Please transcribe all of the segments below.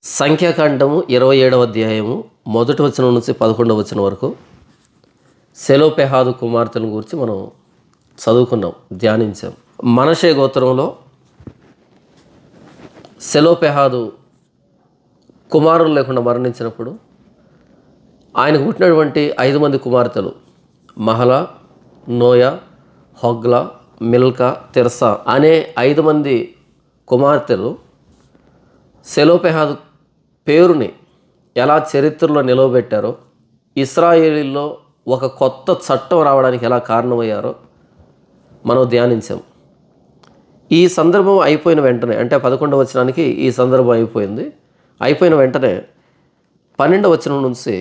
సంఖ్యాకాండము 27వ అధ్యాయము మొదటి వచనం నుంచి 11వ వచనం వరకు సెలోపెహాదు కుమార్తెను గురించి మనం చదువుకున్నాం, ధ్యానించాం. మనషే గోత్రంలో సెలోపెహాదు కుమారులు లేకుండా మరణించినప్పుడు ఆయనకు పుట్టినటువంటి 5 మంది కుమార్తెలు Mahlah, Noah, Hoglah, Milcah, Tirzah అనే 5 మంది కుమార్తెలు సెలోపెహాదు పేరుని ఎలా చరిత్రలో నిలవబెట్టారో, ఇశ్రాయేలీల్లో ఒక కొత్త చట్టం రావడానికి ఎలా కారణమయ్యారో మనం ధ్యానించాం. ఈ సందర్భం అయిపోయిన వెంటనే, అంటే 11వ వచనానికి ఈ సందర్భం అయిపోయిన వెంటనే 12వ వచనం నుంచి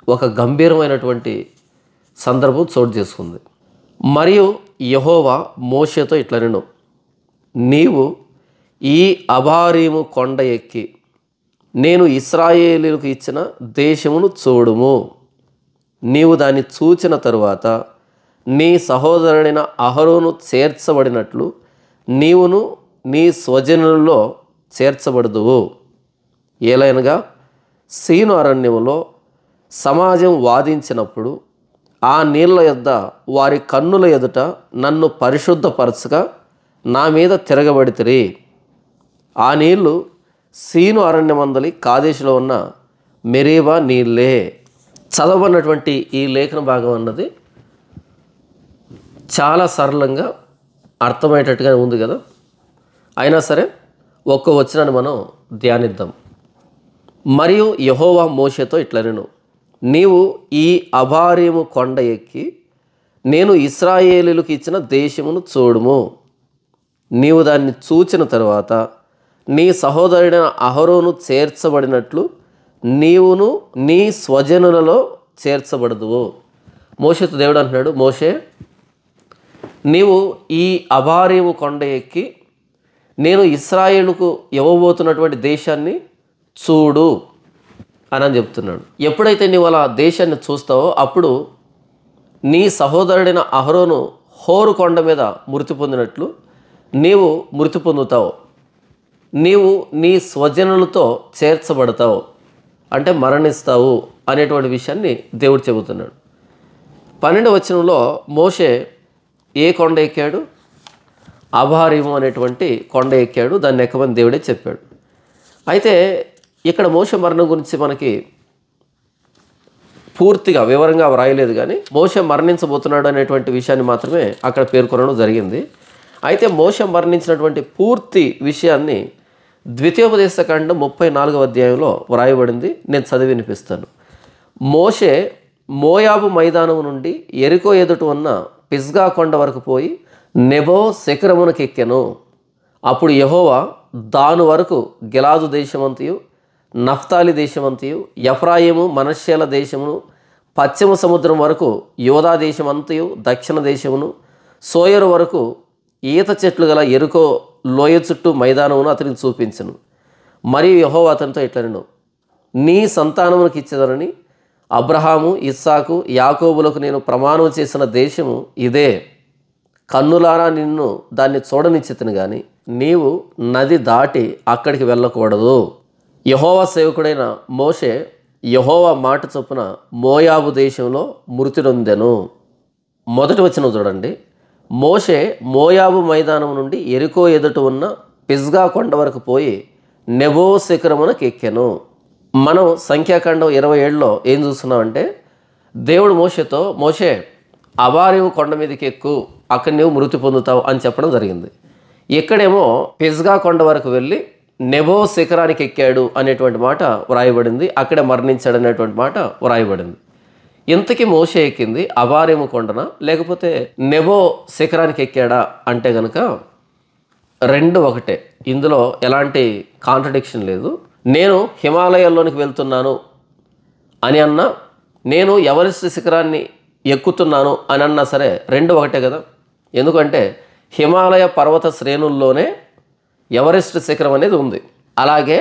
ఒక గంభీరమైనటువంటి సందర్భం చోటు చేసుకుంది. మరియు యెహోవా మోషేతో ఇట్లనెను, నీవు ఈ అబారీము కొండ ఎక్కి నేను ఇశ్రాయేలీలకు ఇచ్చిన దేశమును చూడుము. నీవు దాన్ని చూచిన తరువాత నీ సహోదరుడైన అహరోను చేర్చబడినట్లు నీవును నీ స్వజనులలో చేర్చబడదువు. ఏలైనగా సీను అరణ్యములో సమాజం వాదించినప్పుడు ఆ నీళ్ల యొద్ద వారి కన్నుల ఎదుట నన్ను పరిశుద్ధపరచగా నా మీద తిరగబడితిరి. ఆ నీళ్లు సీను అరణ్యమందలి కాదేశులో ఉన్న మెరీబా నీళ్ళే. చదవబడినటువంటి ఈ లేఖన భాగం అన్నది చాలా సరళంగా అర్థమయ్యేటట్టుగా ఉంది కదా. అయినా సరే ఒక్క వచనాన్ని మనం ధ్యానిద్దాం. మరియు యెహోవా మోషేతో ఇట్లనెను, నీవు ఈ అబారీము కొండ ఎక్కి నేను ఇశ్రాయేలీలకు ఇచ్చిన దేశమును చూడుము. నీవు దాన్ని చూచిన తరువాత నీ సహోదరుడైన అహరోను చేర్చబడినట్లు నీవును నీ స్వజనులలో చేర్చబడదువు. మోషేతో దేవుడు అంటున్నాడు, మోషే, నీవు ఈ అబారీము కొండ ఎక్కి నేను ఇశ్రాయేలుకు ఇవ్వబోతున్నటువంటి దేశాన్ని చూడు అని చెప్తున్నాడు. ఎప్పుడైతే నీవు అలా దేశాన్ని చూస్తావో అప్పుడు నీ సహోదరుడైన అహరోను హోరు కొండ మీద మృతి పొందినట్లు నీవు మృతి పొందుతావు. నీవు నీ స్వజనులతో చేర్చబడతావు, అంటే మరణిస్తావు అనేటువంటి విషయాన్ని దేవుడు చెబుతున్నాడు. 12వ వచనంలో మోషే ఏ కొండ ఎక్కాడు? అబారీము అనేటువంటి కొండ ఎక్కాడు. దాన్ని ఎక్కమని దేవుడే చెప్పాడు. అయితే ఇక్కడ మోషే మరణం గురించి మనకి పూర్తిగా వివరంగా వ్రాయలేదు, కానీ మోషే మరణించబోతున్నాడు అనేటువంటి విషయాన్ని మాత్రమే అక్కడ పేర్కొనడం జరిగింది. అయితే మోషే మరణించినటువంటి పూర్తి విషయాన్ని ద్వితీయోపదేశకాండం 34వ అధ్యాయంలో వ్రాయబడింది. నేను చదివి వినిపిస్తాను. మోషే మోయాబు మైదానం నుండి యెరికో ఎదుట ఉన్న పిస్గా కొండ వరకు పోయి నెబో శిఖరమునకు ఎక్కెను. అప్పుడు యెహోవా దాను వరకు గిలాదు దేశమంతయు, నఫ్తాలి దేశమంతయు, ఎఫ్రాయిము మనష్యేల దేశమును, పశ్చిమ సముద్రం వరకు యోదా దేశమంతయు, దక్షిణ దేశమును, సోయరు వరకు ఈత చెట్లు గల యెరికో లోయ చుట్టూ మైదానమును అతనికి చూపించను. మరియు యెహోవా అతనితో ఇట్లనెను, నీ సంతానమునకు ఇచ్చేదనని అబ్రహాము, ఇస్సాకు, యాకోబులకు నేను ప్రమాణం చేసిన దేశము ఇదే. కన్నులారా నిన్ను దాన్ని చూడనిచ్చితిని, కానీ నీవు నది దాటి అక్కడికి వెళ్ళకూడదు. యెహోవా సేవకుడైన మోషే యెహోవా మాట చొప్పున మోయాబు దేశంలో మృతి నొందెను. మొదటి వచనం చూడండి. మోషే మోయాబు మైదానం నుండి యెరికో ఎదుట ఉన్న పిస్గా కొండ వరకు పోయి నెబో శిఖరమునకు ఎక్కెను. మనం సంఖ్యాకాండం 27లో ఏం చూస్తున్నామంటే, దేవుడు మోషేతో, మోషే అబారీము కొండ మీదకి ఎక్కు, అక్కడ నీవు మృతి పొందుతావు అని చెప్పడం జరిగింది. ఇక్కడేమో పిస్గా కొండ వరకు వెళ్ళి నెబో శిఖరానికి ఎక్కాడు అనేటువంటి మాట వ్రాయబడింది. అక్కడే మరణించాడు అనేటువంటి మాట వ్రాయబడింది. ఇంతకీ మోషే ఎక్కింది అబారీము కొండన, లేకపోతే నెబో శిఖరానికి ఎక్కాడా అంటే కనుక రెండు ఒకటే. ఇందులో ఎలాంటి కాంట్రడిక్షన్ లేదు. నేను హిమాలయాల్లోనికి వెళ్తున్నాను అని అన్నా, నేను ఎవరెస్ట్ శిఖరాన్ని ఎక్కుతున్నాను అని అన్నా సరే రెండు ఒకటే కదా. ఎందుకంటే హిమాలయ పర్వత శ్రేణుల్లోనే ఎవరెస్ట్ శిఖరం అనేది ఉంది. అలాగే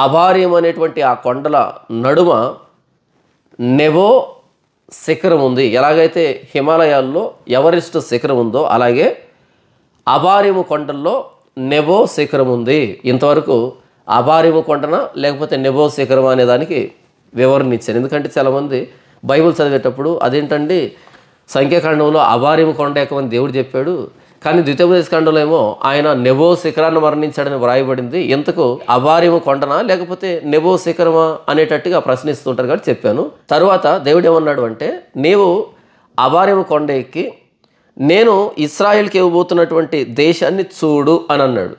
అబారీము అనేటువంటి ఆ కొండల నడుమ నెబో శిఖరం ఉంది. ఎలాగైతే హిమాలయాల్లో ఎవరెస్ట్ శిఖరం ఉందో అలాగే అబారీము కొండల్లో నెబో శిఖరం ఉంది. ఇంతవరకు అబారీము కొండనా లేకపోతే నెబో శిఖరమా అనే దానికి వివరణ ఇచ్చాను. ఎందుకంటే చాలామంది బైబిల్ చదివేటప్పుడు అదేంటండి సంఖ్యాకాండంలో అబారీము కొండ ఎక్కమని దేవుడు చెప్పాడు, కానీ ద్వితీయోపదేశకాండంలో ఏమో ఆయన నెబో శిఖరాన్ని మరణించాడని వ్రాయబడింది, ఎంతకు అబారీము కొండనా లేకపోతే నెబో శిఖరమా అనేటట్టుగా ప్రశ్నిస్తుంటారు కాబట్టి చెప్పాను. తరువాత దేవుడు ఏమన్నాడు అంటే, నీవు అబారీము కొండ ఎక్కి నేను ఇశ్రాయేల్కి ఇవ్వబోతున్నటువంటి దేశాన్ని చూడు అని అన్నాడు.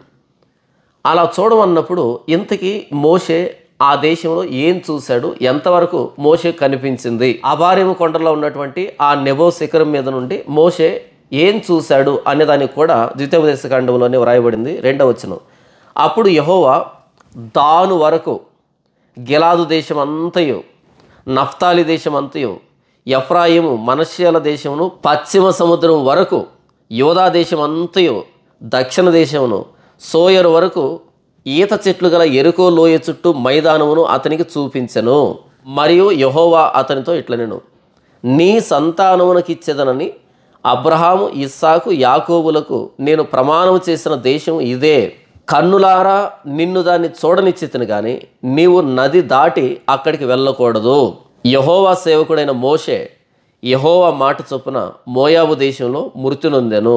అలా చూడమన్నప్పుడు ఇంతకీ మోషే ఆ దేశంలో ఏం చూశాడు, ఎంతవరకు మోషే కనిపించింది, అబారీము కొండలో ఉన్నటువంటి ఆ నెబో శిఖరం మీద నుండి మోషే ఏం చూశాడు అనేదానికి కూడా ద్వితీయోపదేశకాండంలోనే వ్రాయబడింది. 2వ వచనం, అప్పుడు యెహోవా దాను వరకు గిలాదు దేశం అంతయు, నఫ్తాలి దేశం అంతయు, ఎఫ్రాయిము మనష్యాల దేశమును, పశ్చిమ సముద్రం వరకు యోదా దేశం అంతయు, దక్షిణ దేశమును, సోయరు వరకు ఈత చెట్లు గల ఎరుకో లోయ చుట్టూ మైదానమును అతనికి చూపించెను. మరియు యెహోవా అతనితో ఇట్లనెను, నీ సంతానమునకిచ్చేదనని అబ్రహాము, ఇస్సాకు, యాకోబులకు నేను ప్రమాణం చేసిన దేశం ఇదే. కన్నులారా నిన్ను దాన్ని చూడనిచ్చితిని కానీ నీవు నది దాటి అక్కడికి వెళ్ళకూడదు. యెహోవా సేవకుడైన మోషే యెహోవా మాట చొప్పున మోయాబు దేశంలో మృతి నొందెను.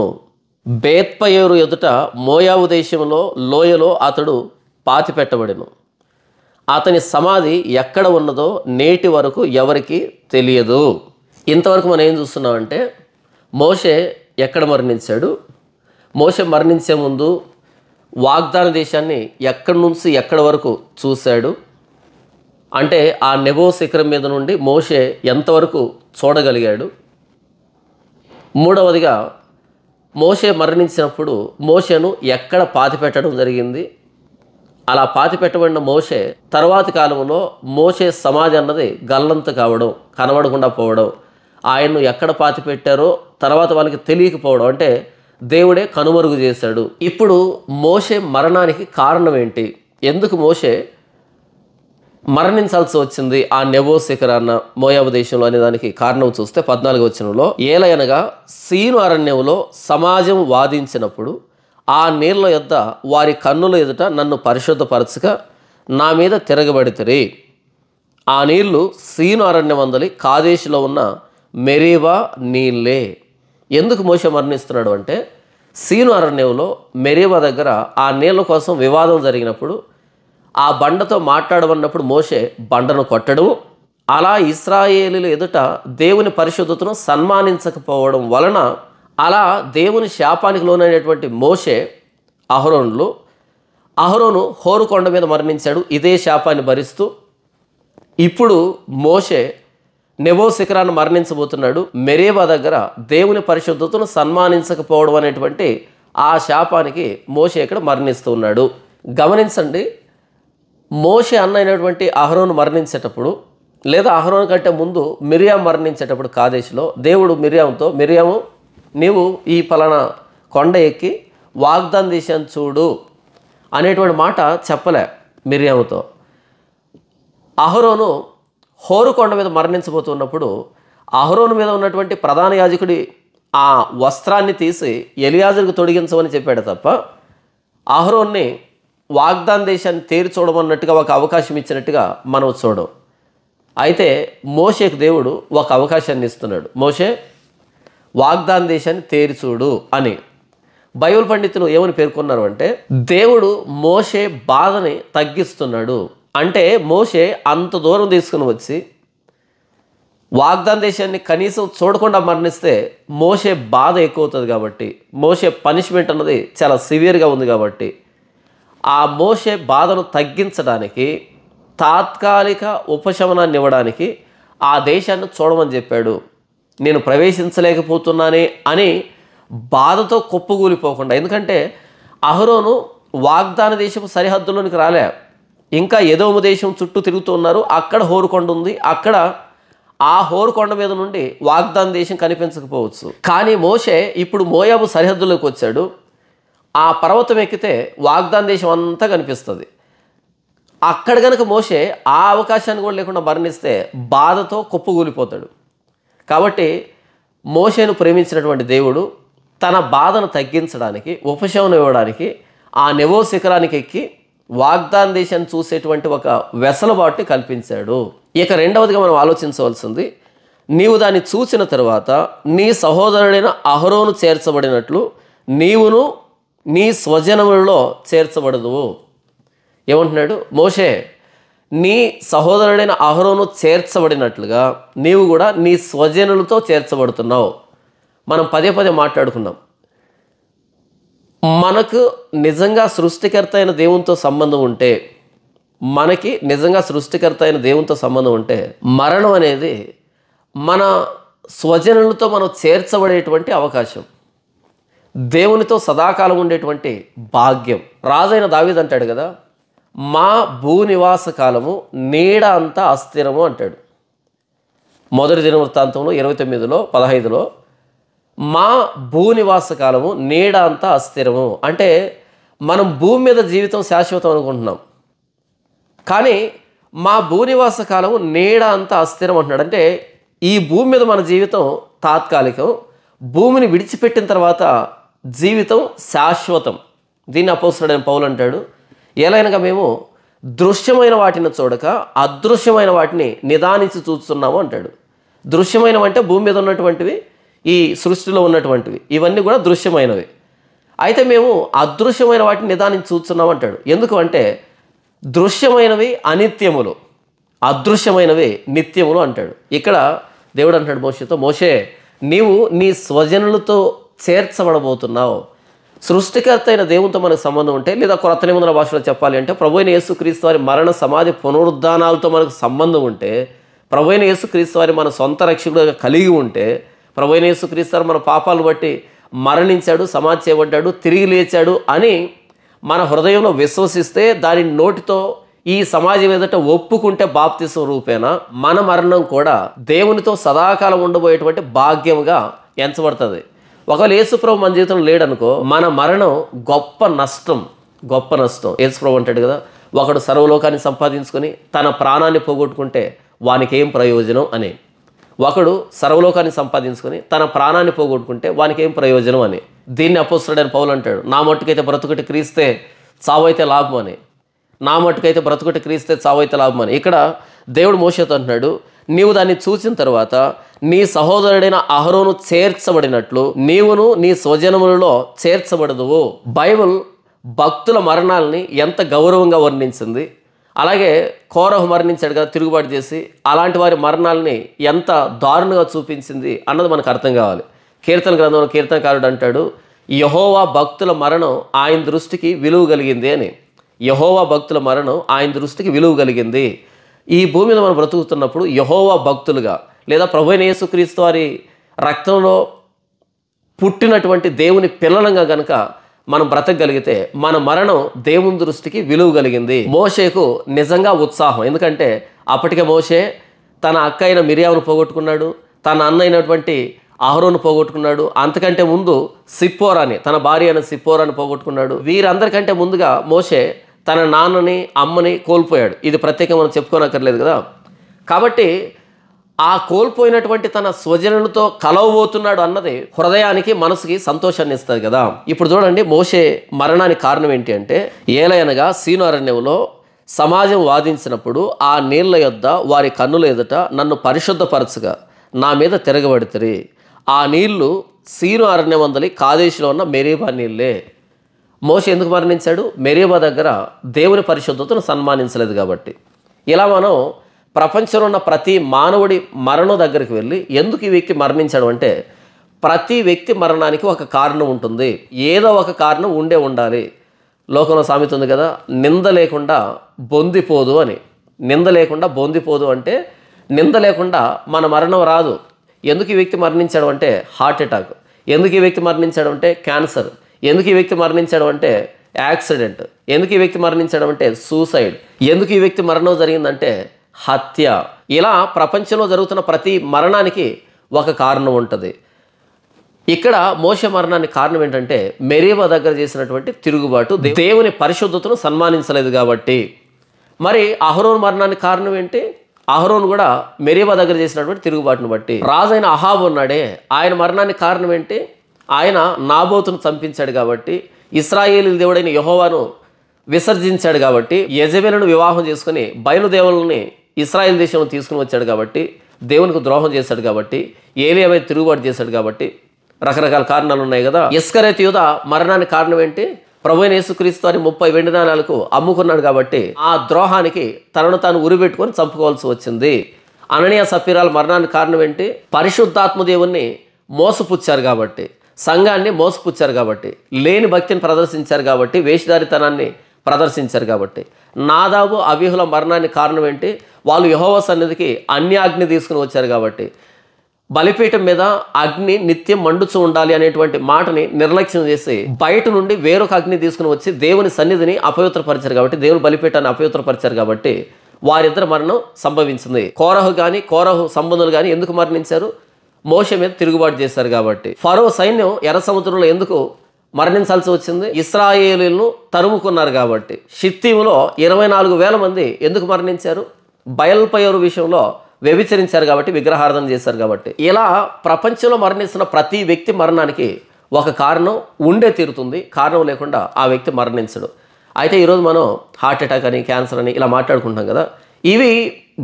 బేత్పయోరు ఎదుట మోయాబు దేశంలో లోయలో అతడు పాతిపెట్టబడెను. అతని సమాధి ఎక్కడ ఉన్నదో నేటి వరకు ఎవరికి తెలియదు. ఇంతవరకు మనం ఏం చూస్తున్నామంటే మోషే ఎక్కడ మరణించాడు, మోషే మరణించే ముందు వాగ్దాన దేశాన్ని ఎక్కడి నుంచి ఎక్కడి వరకు చూశాడు, అంటే ఆ నెబో శిఖరం మీద నుండి మోషే ఎంతవరకు చూడగలిగాడు. మూడవదిగా మోషే మరణించినప్పుడు మోషేను ఎక్కడ పాతిపెట్టడం జరిగింది. అలా పాతిపెట్టబడిన మోషే తర్వాతి కాలంలో మోషే సమాధి అన్నది గల్లంతు కావడం, కనబడకుండా పోవడం, ఆయన్ను ఎక్కడ పాతిపెట్టారో తర్వాత వాళ్ళకి తెలియకపోవడం, అంటే దేవుడే కనుమరుగు చేశాడు. ఇప్పుడు మోషే మరణానికి కారణం ఏంటి, ఎందుకు మోషే మరణించాల్సి వచ్చింది ఆ నెబో శిఖరాన్న మోయాబు దేశంలో అనే దానికి కారణం చూస్తే 14వ వచనంలో, ఏలయనగా సీను అరణ్యంలో సమాజం వాదించినప్పుడు ఆ నీళ్ళ యొద్ద వారి కన్నుల ఎదుట నన్ను పరిశుద్ధపరచక నా మీద తిరగబడితిరి. ఆ నీళ్లు సీను అరణ్యమందలి కాదేశులో ఉన్న మెరీబా నీళ్ళే. ఎందుకు మోషే మరణిస్తున్నాడు అంటే సీను అరణ్యంలో మెరీబా దగ్గర ఆ నీళ్ళ కోసం వివాదం జరిగినప్పుడు ఆ బండతో మాట్లాడమన్నప్పుడు మోషే బండను కొట్టడం, అలా ఇశ్రాయేలీల ఎదుట దేవుని పరిశుద్ధతను సన్మానించకపోవడం వలన అలా దేవుని శాపానికి లోనైనటువంటి మోషే అహరోను హోరు కొండ మీద మరణించాడు ఇదే శాపాన్ని భరిస్తూ. ఇప్పుడు మోషే నెబో శిఖరాన్ని మరణించబోతున్నాడు. మెరీబా దగ్గర దేవుని పరిశుద్ధతను సన్మానించకపోవడం అనేటువంటి ఆ శాపానికి మోషే ఇక్కడ మరణిస్తూ ఉన్నాడు. గమనించండి, మోషే అన్న అయినటువంటి అహరోను మరణించేటప్పుడు లేదా అహరోను కంటే ముందు మిరియాము మరణించేటప్పుడు కాదేశులో దేవుడు మిరియాముతో, మిరియాము నీవు ఈ పలానా కొండ ఎక్కి వాగ్దాన దేశాన్ని చూడు అనేటువంటి మాట చెప్పలే మిరియాముతో. అహరోను హోరు కొండ మీద మరణించబోతున్నప్పుడు అహరోను మీద ఉన్నటువంటి ప్రధాన యాజకుడి ఆ వస్త్రాన్ని తీసి ఎలియాజరుకు తొడిగించమని చెప్పాడు తప్ప అహరోన్ని వాగ్దాన దేశాన్ని తేరి చూడమన్నట్టుగా ఒక అవకాశం ఇచ్చినట్టుగా మనం చూడం. అయితే మోషేకు దేవుడు ఒక అవకాశాన్ని ఇస్తున్నాడు, మోషే వాగ్దాన దేశాన్ని తేరి చూడు అని. బైబిల్ పండితులు ఏమని పేర్కొన్నారు అంటే దేవుడు మోషే బాధని తగ్గిస్తున్నాడు. అంటే మోషే అంత దూరం తీసుకుని వచ్చి వాగ్దాన దేశాన్ని కనీసం చూడకుండా మరణిస్తే మోషే బాధ ఎక్కువ అవుతుంది కాబట్టి, మోషే పనిష్మెంట్ అన్నది చాలా సివియర్గా ఉంది కాబట్టి ఆ మోషే బాధను తగ్గించడానికి, తాత్కాలిక ఉపశమనాన్ని ఇవ్వడానికి ఆ దేశాన్ని చూడమని చెప్పాడు. నేను ప్రవేశించలేకపోతున్నానే అని బాధతో కుప్పగూలిపోకుండా, ఎందుకంటే అహరోను వాగ్దాన దేశపు సరిహద్దులోనికి రాలే, ఇంకా ఎదోము దేశం చుట్టూ తిరుగుతూ ఉన్నారు. అక్కడ హోరుకొండ ఉంది, అక్కడ ఆ హోరుకొండ మీద నుండి వాగ్దాన దేశం కనిపించకపోవచ్చు. కానీ మోషే ఇప్పుడు మోయాబు సరిహద్దులోకి వచ్చాడు. ఆ పర్వతం ఎక్కితే వాగ్దాన దేశం అంతా కనిపిస్తుంది. అక్కడ కనుక మోషే ఆ అవకాశాన్ని కూడా లేకుండా మరణిస్తే బాధతో కుప్పగూలిపోతాడు. కాబట్టి మోషేను ప్రేమించినటువంటి దేవుడు తన బాధను తగ్గించడానికి, ఉపశమనం ఇవ్వడానికి ఆ నెబో శిఖరానికి ఎక్కి వాగ్దాన దేశాన్ని చూసేటువంటి ఒక వెసలుబాటుని కల్పించాడు. ఇక రెండవదిగా మనం ఆలోచించవలసింది, నీవు దాన్ని చూసిన తర్వాత నీ సహోదరుడైన అహరోను చేర్చబడినట్లు నీవును నీ స్వజనములలో చేర్చబడదువు. ఏమంటున్నాడు? మోషే, నీ సహోదరుడైన అహరోను చేర్చబడినట్లుగా నీవు కూడా నీ స్వజనులతో చేర్చబడుతున్నావు. మనం పదే పదే మాట్లాడుకున్నాం, మనకు నిజంగా సృష్టికర్త అయిన దేవునితో సంబంధం ఉంటే, మనకి నిజంగా సృష్టికర్త అయిన దేవునితో సంబంధం ఉంటే, మరణం అనేది మన స్వజనులతో మనం చేర్చబడేటువంటి అవకాశం, దేవునితో సదాకాలం ఉండేటువంటి భాగ్యం. రాజైన దావీదు అంటాడు కదా, మా భూనివాస కాలము నీడ అంతా అస్థిరము అంటాడు. మొదటి దినవృత్తాంతంలో 29:15 మా భూనివాస కాలము నీడ అంతా అస్థిరము అంటే మనం భూమి మీద జీవితం శాశ్వతం అనుకుంటున్నాం, కానీ మా భూనివాస కాలము నీడ అంతా అస్థిరం అంటున్నాడు. అంటే ఈ భూమి మీద మన జీవితం తాత్కాలికం, భూమిని విడిచిపెట్టిన తర్వాత జీవితం శాశ్వతం. దీన్ని అపోస్తలుడైన పౌలు అంటాడు, ఎలాగనగా మేము దృశ్యమైన వాటిని చూడక అదృశ్యమైన వాటిని నిదానించి చూస్తున్నాము అంటాడు. దృశ్యమైనవంటే భూమి మీద ఉన్నటువంటివి, ఈ సృష్టిలో ఉన్నటువంటివి, ఇవన్నీ కూడా దృశ్యమైనవి. అయితే మేము అదృశ్యమైన వాటిని నిదానించి చూస్తున్నాం అంటాడు. ఎందుకు అంటే దృశ్యమైనవి అనిత్యములు, అదృశ్యమైనవి నిత్యములు అంటాడు. ఇక్కడ దేవుడు అంటాడు మోషేతో, మోషే నీవు నీ స్వజనులతో చేర్చబడబోతున్నావు. సృష్టికర్త అయిన దేవునితో మనకు సంబంధం ఉంటే, లేదా కొత్త నిబంధన భాషలో చెప్పాలి అంటే ప్రభువైన యేసుక్రీస్తు వారి మరణ సమాధి పునరుద్ధానాలతో మనకు సంబంధం ఉంటే, ప్రభువైన యేసుక్రీస్తు వారి మన సొంత రక్షకుడుగా కలిగి ఉంటే, ప్రభువైన యేసుక్రీస్తు వారు మన పాపాలను బట్టి మరణించాడు, సమాధి చేయబడ్డాడు, తిరిగి లేచాడు అని మన హృదయంలో విశ్వసిస్తే, దాని నోటితో ఈ సమాజం ఎదుట ఒప్పుకుంటే బాప్తిసం రూపేణా మన మరణం కూడా దేవునితో సదాకాలం ఉండబోయేటువంటి భాగ్యముగా ఎంచబడుతుంది. ఒకవేళ యేసుప్రభు మన జీవితంలో లేడనుకో, మన మరణం గొప్ప నష్టం, గొప్ప నష్టం. యేసుప్రభు అంటాడు కదా, ఒకడు సర్వలోకాన్ని సంపాదించుకొని తన ప్రాణాన్ని పోగొట్టుకుంటే వానికి ఏం ప్రయోజనం అని. ఒకడు సర్వలోకాన్ని సంపాదించుకొని తన ప్రాణాన్ని పోగొట్టుకుంటే వానికి ఏం ప్రయోజనం అని. దీన్ని అపోస్తలుడైన పౌలు అంటాడు, నా మట్టుకైతే బ్రతుకుటి క్రీస్తే చావైతే లాభం అని. నా మట్టుకైతే బ్రతుకుటి క్రీస్తే చావైతే లాభం అని. ఇక్కడ దేవుడు మోషేతో అంటున్నాడు, నీవు దాన్ని చూసిన తర్వాత నీ సహోదరుడైన అహరోను చేర్చబడినట్లు నీవును నీ స్వజనములలో చేర్చబడదువు. బైబిల్ భక్తుల మరణాలని ఎంత గౌరవంగా వర్ణించింది, అలాగే కోరహు మరణించాడు కదా తిరుగుబాటు చేసి, అలాంటి వారి మరణాలని ఎంత దారుణంగా చూపించింది అన్నది మనకు అర్థం కావాలి. కీర్తన గ్రంథంలో కీర్తనకారుడు అంటాడు, యెహోవా భక్తుల మరణం ఆయన దృష్టికి విలువ కలిగింది అని. యెహోవా భక్తుల మరణం ఆయన దృష్టికి విలువ కలిగింది. ఈ భూమి మీద మనం బ్రతుకుతున్నప్పుడు యెహోవా భక్తులుగా, లేదా ప్రభువైన యేసుక్రీస్తు వారి రక్తంలో పుట్టినటువంటి దేవుని పిల్లలంగా గనక మనం బ్రతకగలిగితే మన మరణం దేవుని దృష్టికి విలువ కలిగింది. మోషేకు నిజంగా ఉత్సాహం, ఎందుకంటే అప్పటికే మోషే తన అక్క అయిన మిరియామును పోగొట్టుకున్నాడు, తన అన్న అయినటువంటి అహరోను పోగొట్టుకున్నాడు, అంతకంటే ముందు సిప్పోరాని తన భార్య అయిన సిప్పోరాని పోగొట్టుకున్నాడు. వీరందరికంటే ముందుగా మోషే తన నాన్నని అమ్మని కోల్పోయాడు. ఇది ప్రత్యేకంగా మనం చెప్పుకోనక్కర్లేదు కదా. కాబట్టి ఆ కోల్పోయినటువంటి తన స్వజనులతో కలవబోతున్నాడు అన్నది హృదయానికి మనసుకి సంతోషాన్ని ఇస్తుంది కదా. ఇప్పుడు చూడండి, మోషే మరణానికి కారణం ఏంటి అంటే, ఏలయనగా సీను అరణ్యంలో సమాజం వాదించినప్పుడు ఆ నీళ్ల యొద్ద వారి కన్నుల ఎదుట నన్ను పరిశుద్ధపరచగా నా మీద తిరగబడితిరి. ఆ నీళ్లు సీను అరణ్యమందలి కాదేశులో ఉన్న మెరీబా నీళ్ళే. మోషే ఎందుకు మరణించాడు? మెరీబా దగ్గర దేవుని పరిశుద్ధతను సన్మానించలేదు కాబట్టి. ఇలా మనం ప్రపంచంలో ఉన్న ప్రతి మానవుడి మరణం దగ్గరికి వెళ్ళి ఎందుకు ఈ వ్యక్తి మరణించాడు అంటే, ప్రతి వ్యక్తి మరణానికి ఒక కారణం ఉంటుంది, ఏదో ఒక కారణం ఉండాలి. లోకంలో సామెత ఉంది కదా, నింద లేకుండా బొందిపోదు అని. నింద లేకుండా బొందిపోదు అంటే నింద లేకుండా మన మరణం రాదు. ఎందుకు ఈ వ్యక్తి మరణించాడు అంటే హార్ట్ అటాక్, ఎందుకు ఈ వ్యక్తి మరణించాడు అంటే క్యాన్సర్, ఎందుకు ఈ వ్యక్తి మరణించాడు అంటే యాక్సిడెంట్, ఎందుకు ఈ వ్యక్తి మరణించాడు అంటే సూసైడ్, ఎందుకు ఈ వ్యక్తి మరణం జరిగిందంటే హత్య. ఇలా ప్రపంచంలో జరుగుతున్న ప్రతి మరణానికి ఒక కారణం ఉంటుంది. ఇక్కడ మోషే మరణానికి కారణం ఏంటంటే మెరీబా దగ్గర చేసినటువంటి తిరుగుబాటు, దేవుని పరిశుద్ధతను సన్మానించలేదు కాబట్టి. మరి అహరోను మరణానికి కారణం ఏంటి? అహరోను కూడా మెరీబా దగ్గర చేసినటువంటి తిరుగుబాటును బట్టి. రాజైన అహాబు ఉన్నాడే, ఆయన మరణానికి కారణం ఏంటి? ఆయన నాబోతును చంపించాడు కాబట్టి. ఇశ్రాయేలు దేవుడైన యెహోవాను విసర్జించాడు కాబట్టి, యెజబెలును వివాహం చేసుకుని బయలుదేవులని ఇశ్రాయేల్ దేశంలో తీసుకుని వచ్చాడు కాబట్టి, దేవునికి ద్రోహం చేశాడు కాబట్టి, ఏలీయా మీద తిరుగుబాటు చేశాడు కాబట్టి, రకరకాల కారణాలు ఉన్నాయి కదా. ఇస్కరియోతు యూదా మరణానికి కారణం ఏంటి? ప్రభువైన యేసుక్రీస్తు అని 30 వెండి నాణాలకు అమ్ముకున్నాడు కాబట్టి ఆ ద్రోహానికి తనను తాను ఉరిపెట్టుకొని చంపుకోవాల్సి వచ్చింది. అననీయ సప్పీరాల మరణానికి కారణం ఏంటి? పరిశుద్ధాత్మ దేవుణ్ణి మోసపుచ్చారు కాబట్టి, సంఘాన్ని మోసపుచ్చారు కాబట్టి, లేని భక్తిని ప్రదర్శించారు కాబట్టి, వేషధారితనాన్ని ప్రదర్శించారు కాబట్టి. నాదాబు అబీహుల మరణానికి కారణం ఏంటి? వాళ్ళు యెహోవా సన్నిధికి అగ్ని తీసుకుని వచ్చారు కాబట్టి, బలిపీఠం మీద అగ్ని నిత్యం మండుచూ ఉండాలి అనేటువంటి మాటని నిర్లక్ష్యం చేసి బయట నుండి వేరొక అగ్ని తీసుకుని వచ్చి దేవుని సన్నిధిని అపవిత్రపరిచారు కాబట్టి, దేవుని బలిపీఠాన్ని అపవిత్రపరిచారు కాబట్టి వారిద్దరు మరణం సంభవించింది. కోరహు సంబంధులు కానీ ఎందుకు మరణించారు? మోషే మీద తిరుగుబాటు చేశారు కాబట్టి. ఫరో సైన్యం ఎర్ర సముద్రంలో ఎందుకు మరణించాల్సి వచ్చింది? ఇశ్రాయేలీలను తరుముకున్నారు కాబట్టి. షిత్తీములో 24,000 మంది ఎందుకు మరణించారు? బయల్పయోరు విషయంలో వ్యభిచరించారు కాబట్టి, విగ్రహారాధన చేశారు కాబట్టి. ఇలా ప్రపంచంలో మరణిస్తున్న ప్రతి వ్యక్తి మరణానికి ఒక కారణం ఉండే తీరుతుంది. కారణం లేకుండా ఆ వ్యక్తి మరణించడు. అయితే ఈరోజు మనం హార్ట్ అటాక్ అని, క్యాన్సర్ అని ఇలా మాట్లాడుకుంటాం కదా. ఇవి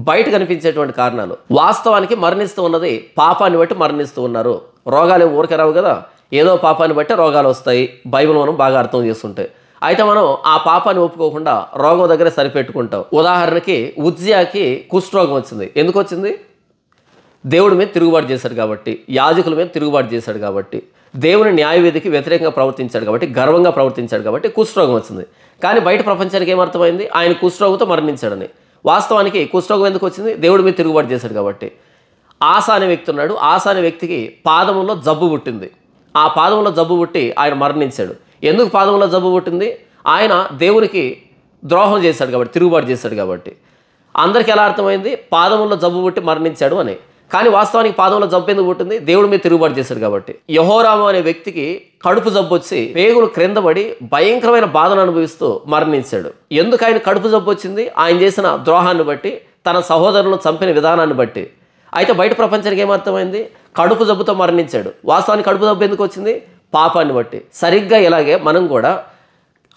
బయట కనిపించేటువంటి కారణాలు. వాస్తవానికి మరణిస్తూ ఉన్నది పాపాన్ని బట్టి మరణిస్తూ ఉన్నారు. రోగాలు ఊరికే రావు కదా, ఏదో పాపాన్ని బట్టి రోగాలు వస్తాయి. బైబిల్ మనం బాగా అర్థం చేసుకుంటే. అయితే మనం ఆ పాపాన్ని ఒప్పుకోకుండా రోగం దగ్గర సరిపెట్టుకుంటాం. ఉదాహరణకి ఉజ్జియాకి కుష్ఠరోగం వచ్చింది. ఎందుకు వచ్చింది? దేవుడి మీద తిరుగుబాటు చేశాడు కాబట్టి, యాజకుల మీద తిరుగుబాటు చేశాడు కాబట్టి, దేవుని న్యాయవిధికి వ్యతిరేకంగా ప్రవర్తించాడు కాబట్టి, గర్వంగా ప్రవర్తించాడు కాబట్టి కుష్ఠరోగం వచ్చింది. కానీ బయట ప్రపంచానికి ఏమర్థమైంది? ఆయన కుష్ఠరోగంతో మరణించాడని. వాస్తవానికి కుష్ఠరోగం ఎందుకు వచ్చింది? దేవుడి మీద తిరుగుబాటు చేశాడు కాబట్టి. ఆస అనే వ్యక్తి ఉన్నాడు. ఆస అనే వ్యక్తికి పాదములో జబ్బు పుట్టింది. ఆ పాదంలో జబ్బు పుట్టి ఆయన మరణించాడు. ఎందుకు పాదంలో జబ్బు పుట్టింది? ఆయన దేవునికి ద్రోహం చేశాడు కాబట్టి, తిరుగుబాటు చేశాడు కాబట్టి. అందరికీ ఎలా అర్థమైంది? పాదములో జబ్బు పుట్టి మరణించాడు అని. కానీ వాస్తవానికి పాదంలో జబ్బు ఎందుకు పుట్టింది? దేవుడి మీద తిరుగుబాటు చేశాడు కాబట్టి. యెహోరాము అనే వ్యక్తికి కడుపు జబ్బు వచ్చి పేగులు క్రిందపడి భయంకరమైన బాధను అనుభవిస్తూ మరణించాడు. ఎందుకు ఆయన కడుపు జబ్బు వచ్చింది? ఆయన చేసిన ద్రోహాన్ని బట్టి, తన సహోదరులను చంపిన విధానాన్ని బట్టి. అయితే బయట ప్రపంచానికి ఏమర్థమైంది? కడుపు జబ్బుతో మరణించాడు. వాస్తవానికి కడుపు జబ్బు ఎందుకు వచ్చింది? పాపాన్ని బట్టి. సరిగ్గా ఇలాగే మనం కూడా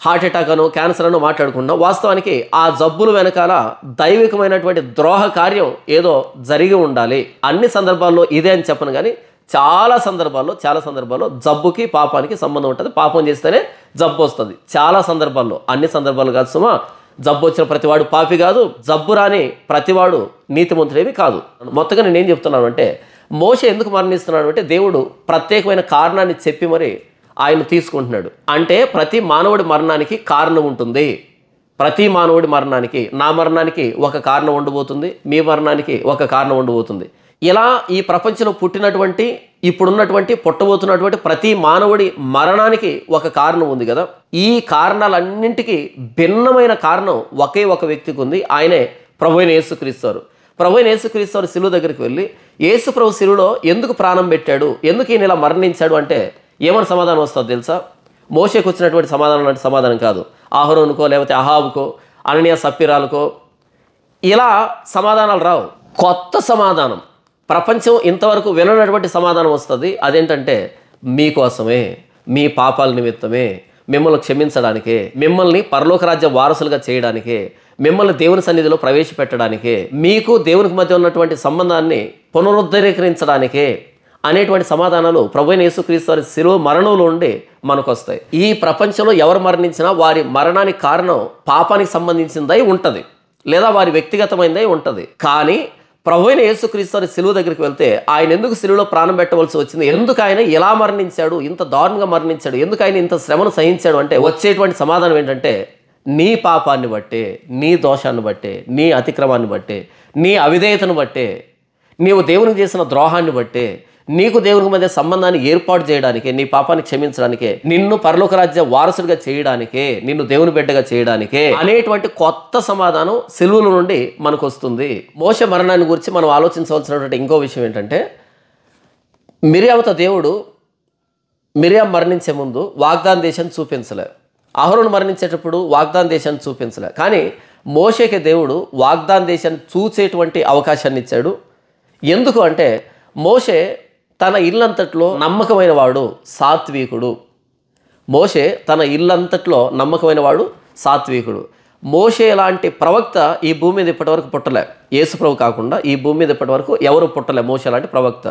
హార్ట్ అటాక్ అను, క్యాన్సర్ అను మాట్లాడుకుంటున్నాం. వాస్తవానికి ఆ జబ్బుల వెనకాల దైవికమైనటువంటి ద్రోహ కార్యం ఏదో జరిగి ఉండాలి. అన్ని సందర్భాల్లో ఇదే అని చెప్పను, కానీ చాలా సందర్భాల్లో జబ్బుకి పాపానికి సంబంధం ఉంటుంది. పాపం చేస్తేనే జబ్బు వస్తుంది. చాలా సందర్భాల్లో, అన్ని సందర్భాలు కాదు సుమా. జబ్బు వచ్చిన ప్రతివాడు పాపి కాదు, జబ్బు రాని ప్రతివాడు నీతిమంతుడేమి కాదు. మొత్తంగా నేనేం చెప్తున్నాను అంటే, మోషే ఎందుకు మరణిస్తున్నాడు అంటే, దేవుడు ప్రత్యేకమైన కారణాన్ని చెప్పి మరి ఆయన తీసుకుంటున్నాడు. అంటే ప్రతి మానవుడి మరణానికి కారణం ఉంటుంది. ప్రతి మానవుడి మరణానికి, నా మరణానికి ఒక కారణం ఉండబోతుంది, మీ మరణానికి ఒక కారణం ఉండబోతుంది. ఇలా ఈ ప్రపంచంలో పుట్టినటువంటి, ఇప్పుడున్నటువంటి, పుట్టబోతున్నటువంటి ప్రతి మానవుడి మరణానికి ఒక కారణం ఉంది కదా. ఈ కారణాలన్నింటికి భిన్నమైన కారణం ఒకే ఒక వ్యక్తికి ఉంది. ఆయనే ప్రభువైన యేసుక్రీస్తు. ప్రభువైన యేసుక్రీస్తు శిలువ దగ్గరికి వెళ్ళి, యేసు ప్రభు శిలువలో ఎందుకు ప్రాణం పెట్టాడు, ఎందుకు ఈయన ఇలా మరణించాడు అంటే ఏమని సమాధానం వస్తుందో తెలుసా? మోషేకు వచ్చినటువంటి సమాధానం లాంటి సమాధానం కాదు. అహరోనుకో, లేకపోతే అహాబుకో, అననీయ సప్పీరాలకో ఇలా సమాధానాలు రావు. కొత్త సమాధానం, ప్రపంచం ఇంతవరకు విననటువంటి సమాధానం వస్తుంది. అదేంటంటే, మీకోసమే, మీ పాపాల నిమిత్తమే, మిమ్మల్ని క్షమించడానికే, మిమ్మల్ని పరలోక రాజ్య వారసులుగా చేయడానికే, మిమ్మల్ని దేవుని సన్నిధిలో ప్రవేశపెట్టడానికే, మీకు దేవునికి మధ్య ఉన్నటువంటి సంబంధాన్ని పునరుద్ధరీకరించడానికే అనేటువంటి సమాధానాలు ప్రభువైన యేసుక్రీస్తు వారి శిలువ మరణంలో ఉండి మనకు వస్తాయి. ఈ ప్రపంచంలో ఎవరు మరణించినా వారి మరణానికి కారణం పాపానికి సంబంధించిందై ఉంటుంది, లేదా వారి వ్యక్తిగతమైనదై ఉంటుంది. కానీ ప్రభువైన యేసుక్రీస్తు వారి శిలువ దగ్గరికి వెళ్తే ఆయన ఎందుకు శిలువలో ప్రాణం పెట్టవలసి వచ్చింది, ఎందుకు ఆయన ఎలా మరణించాడు, ఇంత దారుణంగా మరణించాడు, ఎందుకు ఆయన ఇంత శ్రమను సహించాడు అంటే వచ్చేటువంటి సమాధానం ఏంటంటే, నీ పాపాన్ని బట్టే, నీ దోషాన్ని బట్టే, నీ అతిక్రమాన్ని బట్టే, నీ అవిధేయతను బట్టే, నీవు దేవునికి చేసిన ద్రోహాన్ని బట్టే, నీకు దేవునికి మధ్య సంబంధాన్ని ఏర్పాటు చేయడానికే, నీ పాపాన్ని క్షమించడానికే, నిన్ను పరలోక రాజ్య వారసుడిగా చేయడానికే, నిన్ను దేవుని బిడ్డగా చేయడానికే అనేటువంటి కొత్త సమాధానం సిలువల నుండి మనకు వస్తుంది. మోషే మరణాన్ని గురించి మనం ఆలోచించవలసినటువంటి ఇంకో విషయం ఏంటంటే, మిరియాముతో దేవుడు మిరియాం మరణించే ముందు వాగ్దాన దేశాన్ని చూపించలే, అహరోను మరణించేటప్పుడు వాగ్దాన దేశాన్ని చూపించలే. కానీ మోషేకి దేవుడు వాగ్దాన దేశాన్ని చూసేటువంటి అవకాశాన్ని ఇచ్చాడు. ఎందుకు అంటే, మోషే తన ఇల్లంతట్లో నమ్మకమైన వాడు, సాత్వికుడు. మోషే తన ఇల్లంతట్లో నమ్మకమైన వాడు, సాత్వికుడు. మోషే లాంటి ప్రవక్త ఈ భూమి మీద ఇప్పటివరకు పుట్టలే. యేసుప్రభు కాకుండా ఈ భూమి మీద ఇప్పటివరకు ఎవరు పుట్టలే మోషే లాంటి ప్రవక్త.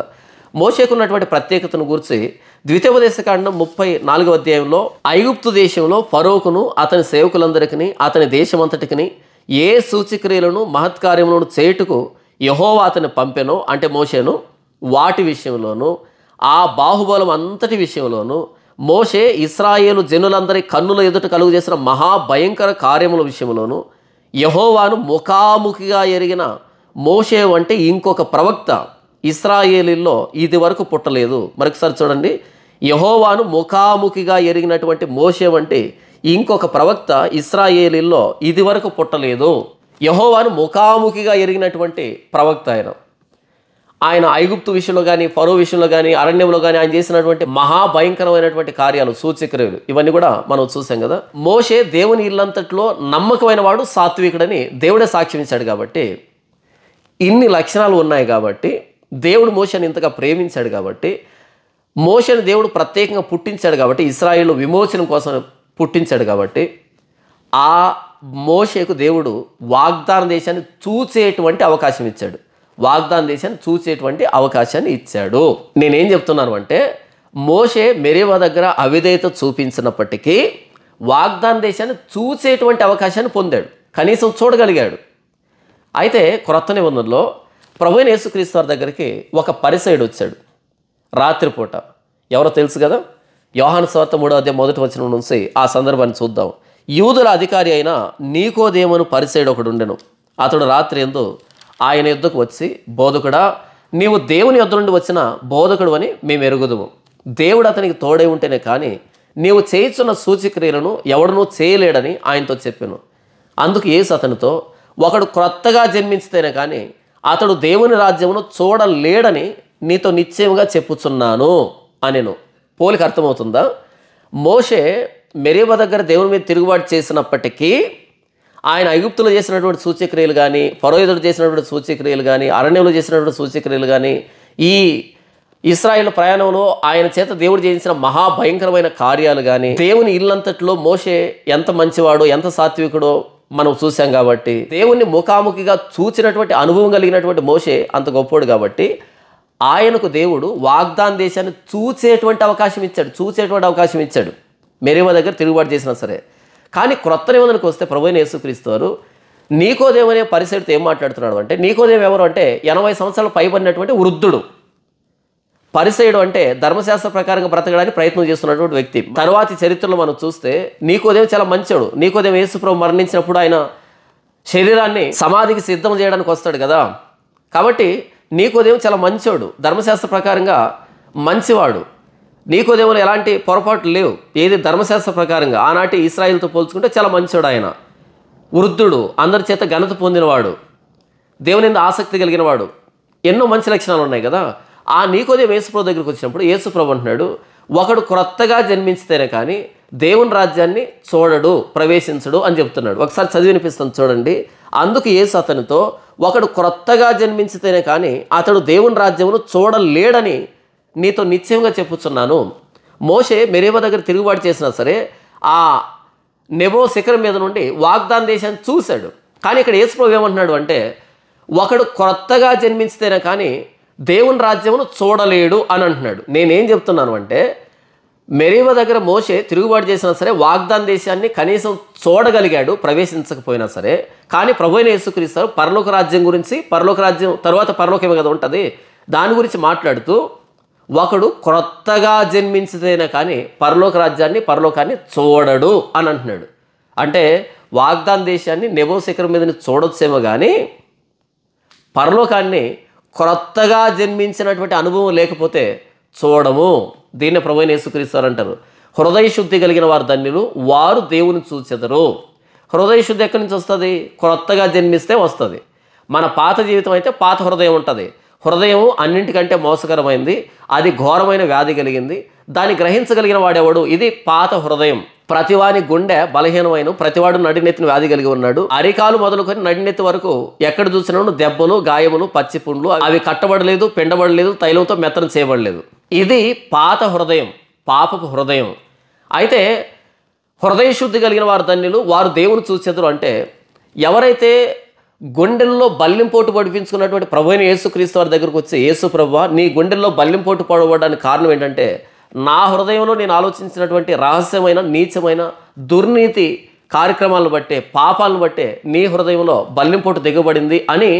మోషేకు ఉన్నటువంటి ప్రత్యేకతను గురించి ద్వితీయోపదేశకాండం 34వ అధ్యాయంలో ఐగుప్తు దేశంలో ఫరోకును అతని సేవకులందరికీ అతని దేశమంతటికి ఏ సూచక్రియలను మహత్కార్యములను చేయుటకు యెహోవా అతన్ని పంపెనో అంటే మోషేను, వాటి విషయంలోనూ ఆ బాహుబలం అంతటి విషయంలోనూ మోషే ఇశ్రాయేలు జనులందరి కన్నుల ఎదుట కలుగు చేసిన మహాభయంకర కార్యముల విషయంలోనూ యెహోవాను ముఖాముఖిగా ఎరిగిన మోషే వంటి ఇంకొక ప్రవక్త ఇశ్రాయేలీల్లో ఇది వరకు పుట్టలేదు. మరొకసారి చూడండి, యెహోవాను ముఖాముఖిగా ఎరిగినటువంటి మోషే వంటి ఇంకొక ప్రవక్త ఇశ్రాయేలీల్లో ఇది వరకు పుట్టలేదు. యెహోవాను ముఖాముఖిగా ఎరిగినటువంటి ప్రవక్త ఆయన ఐగుప్తు విషయంలో కానీ, ఫరో విషయంలో కానీ, అరణ్యంలో కానీ ఆయన చేసినటువంటి మహాభయంకరమైనటువంటి కార్యాలు, సూచక్రియలు ఇవన్నీ కూడా మనం చూసాం కదా. మోషే దేవుని ఇల్లంతట్లో నమ్మకమైన వాడు, సాత్వికుడని దేవుడే సాక్ష్యం ఇచ్చాడు. కాబట్టి ఇన్ని లక్షణాలు ఉన్నాయి కాబట్టి దేవుడు మోషేని ఇంతగా ప్రేమించాడు. కాబట్టి మోషేని దేవుడు ప్రత్యేకంగా పుట్టించాడు. కాబట్టి ఇశ్రాయేలు విమోచనం కోసం పుట్టించాడు. కాబట్టి ఆ మోషేకు దేవుడు వాగ్దాన దేశాన్ని చూసేటువంటి అవకాశం ఇచ్చాడు. వాగ్దాన దేశాన్ని చూసేటువంటి అవకాశాన్ని ఇచ్చాడు. నేనేం చెప్తున్నాను అంటే, మోషే మెరీబా దగ్గర అవిధేయత చూపించినప్పటికీ వాగ్దాన దేశాన్ని చూసేటువంటి అవకాశాన్ని పొందాడు, కనీసం చూడగలిగాడు. అయితే క్రొత్త నిబంధనలో ప్రభువైన యేసుక్రీస్తు వారి దగ్గరికి ఒక పరిసయుడు వచ్చాడు రాత్రిపూట. ఎవరో తెలుసు కదా, యోహాను సువార్త 3వ అధ్యాయం 1వ వచనం నుంచి ఆ సందర్భాన్ని చూద్దాం. యూదుల అధికారి అయిన నీకోదేమను పరిసయుడు ఒకడు ఉండెను. అతడు రాత్రి యందు ఆయన యొద్దకు వచ్చి, బోధకుడా, నీవు దేవుని యొద్ద నుండి వచ్చిన బోధకుడు అని మేము ఎరుగుదుము. దేవుడు అతనికి తోడై ఉంటేనే కానీ నీవు చేయుచున్న సూచక్రియలను ఎవడనూ చేయలేడని ఆయనతో చెప్పాను. అందుకు యేసు అతనితో, ఒకడు క్రొత్తగా జన్మించితేనే కానీ అతడు దేవుని రాజ్యమును చూడలేడని నీతో నిశ్చయంగా చెప్పుచున్నాను అనెను. పోలిక అర్థమవుతుందా? మోషే మెరీబా దగ్గర దేవుని మీద తిరుగుబాటు చేసినప్పటికీ ఆయన ఐగుప్తులో చేసినటువంటి సూచక్రియలు కానీ, ఫరో ఎదుట చేసినటువంటి సూచక్రియలు కానీ, అరణ్యంలో చేసినటువంటి సూచక్రియలు కానీ, ఈ ఇశ్రాయేలు ప్రయాణంలో ఆయన చేత దేవుడు చేయించిన మహాభయంకరమైన కార్యాలు కానీ, దేవుని ఇల్లంతట్లో మోషే ఎంత మంచివాడో, ఎంత సాత్వికుడో మనం చూసాం. కాబట్టి దేవుణ్ణి ముఖాముఖిగా చూచినటువంటి అనుభవం కలిగినటువంటి మోషే అంత గొప్పోడు. కాబట్టి ఆయనకు దేవుడు వాగ్దాన దేశాన్ని చూసేటువంటి అవకాశం ఇచ్చాడు. మెరీబా దగ్గర తిరుగుబాటు చేసినా సరే. కానీ క్రొత్త నిబంధనకు వస్తే ప్రభువైన యేసుక్రీస్తు వారు నీకోదేము అనే పరిసయుడితో ఏం మాట్లాడుతున్నాడు అంటే, నీకోదేము ఎవరు అంటే 80 సంవత్సరాలు పైబడినటువంటి వృద్ధుడు. పరిసయుడు అంటే ధర్మశాస్త్ర ప్రకారంగా బ్రతకడానికి ప్రయత్నం చేస్తున్నటువంటి వ్యక్తి. తరువాతి చరిత్రలో మనం చూస్తే నీకోదేము చాలా మంచోడు. నీకోదేము యేసుప్రభు మరణించినప్పుడు ఆయన శరీరాన్ని సమాధికి సిద్ధం చేయడానికి వస్తాడు కదా. కాబట్టి నీకోదేము చాలా మంచోడు, ధర్మశాస్త్ర ప్రకారంగా మంచివాడు. నీకోదేములో ఎలాంటి పొరపాట్లు లేవు. ఏది ధర్మశాస్త్ర ప్రకారంగా ఆనాటి ఇశ్రాయేలుతో పోల్చుకుంటే చాలా మంచోడు. ఆయన వృద్ధుడు, అందరి చేత ఘనత పొందినవాడు, దేవుని మీద ఆసక్తి కలిగినవాడు, ఎన్నో మంచి లక్షణాలు ఉన్నాయి కదా. ఆ నీకోదేము యేసుప్రభు దగ్గరికి వచ్చినప్పుడు యేసుప్రభు అంటున్నాడు, ఒకడు క్రొత్తగా జన్మించితేనే కానీ దేవుని రాజ్యాన్ని చూడడు, ప్రవేశించడు అని చెప్తున్నాడు. ఒకసారి చదివి వినిపిస్తాను చూడండి. అందుకు యేసు అతనితో, ఒకడు క్రొత్తగా జన్మించితేనే కానీ అతడు దేవుని రాజ్యమును చూడలేడని నీతో నిశ్చయంగా చెప్పుచున్నాను. మోషే మెరీబా దగ్గర తిరుగుబాటు చేసినా సరే ఆ నెబో శిఖరం మీద నుండి వాగ్దాన దేశాన్ని చూశాడు. కానీ ఇక్కడ యేసుప్రభు ఏమంటున్నాడు అంటే, ఒకడు క్రొత్తగా జన్మించితేనే కానీ దేవుని రాజ్యమును చూడలేడు అని అంటున్నాడు. నేనేం చెప్తున్నాను అంటే, మెరీబా దగ్గర మోషే తిరుగుబాటు చేసినా సరే వాగ్దాన దేశాన్ని కనీసం చూడగలిగాడు, ప్రవేశించకపోయినా సరే. కానీ ప్రభువైన యేసుక్రీస్తు పరలోక రాజ్యం గురించి, పరలోక రాజ్యం తర్వాత పరలోకమే కదా ఉంటుంది, దాని గురించి మాట్లాడుతూ ఒకడు క్రొత్తగా జన్మించితేనే కానీ పరలోకాన్ని చూడడు అని అంటున్నాడు. అంటే వాగ్దాన దేశాన్ని నెబో శిఖరం మీద చూడొచ్చేమో కానీ పరలోకాన్ని క్రొత్తగా జన్మించినటువంటి అనుభవం లేకపోతే చూడము. దీన్ని ప్రభువైన యేసుక్రీస్తు అంటారు, హృదయ శుద్ధి కలిగిన వారు ధన్యులు, వారు దేవుని చూచెదరు. హృదయ శుద్ధి ఎక్కడి నుంచి వస్తుంది? క్రొత్తగా జన్మిస్తే వస్తుంది. మన పాత జీవితం అయితే పాత హృదయం ఉంటుంది. హృదయం అన్నింటికంటే మోసకరమైంది, అది ఘోరమైన వ్యాధి కలిగింది, దాన్ని గ్రహించగలిగిన వాడెవడు? ఇది పాత హృదయం. ప్రతివాని గుండె బలహీనమైన, ప్రతివాడు నడినెత్తిన వ్యాధి కలిగి ఉన్నాడు. అరికాలు మొదలుకొని నడినెత్తి వరకు ఎక్కడ చూసినా దెబ్బలు, గాయములు, పచ్చి పుండ్లు, అవి కట్టబడలేదు, పిండబడలేదు, తైలంతో మెత్తన చేయబడలేదు. ఇది పాత హృదయం, పాపపు హృదయం. అయితే హృదయ శుద్ధి కలిగిన వారు ధన్యులు, వారు దేవుని చూచెదరు. అంటే ఎవరైతే గుండెల్లో బల్లింపోటు పడిపించుకున్నటువంటి ప్రభు అయిన యేసుక్రీస్తు వారి దగ్గరకు వచ్చి, యేసు ప్రభువా, నీ గుండెల్లో బల్లింపోటు పడవడానికి కారణం ఏంటంటే నా హృదయంలో నేను ఆలోచించినటువంటి రహస్యమైన నీచమైన దుర్నీతి కార్యక్రమాలను బట్టే, పాపాలను బట్టే నీ హృదయంలో బల్లింపోటు దిగబడింది అని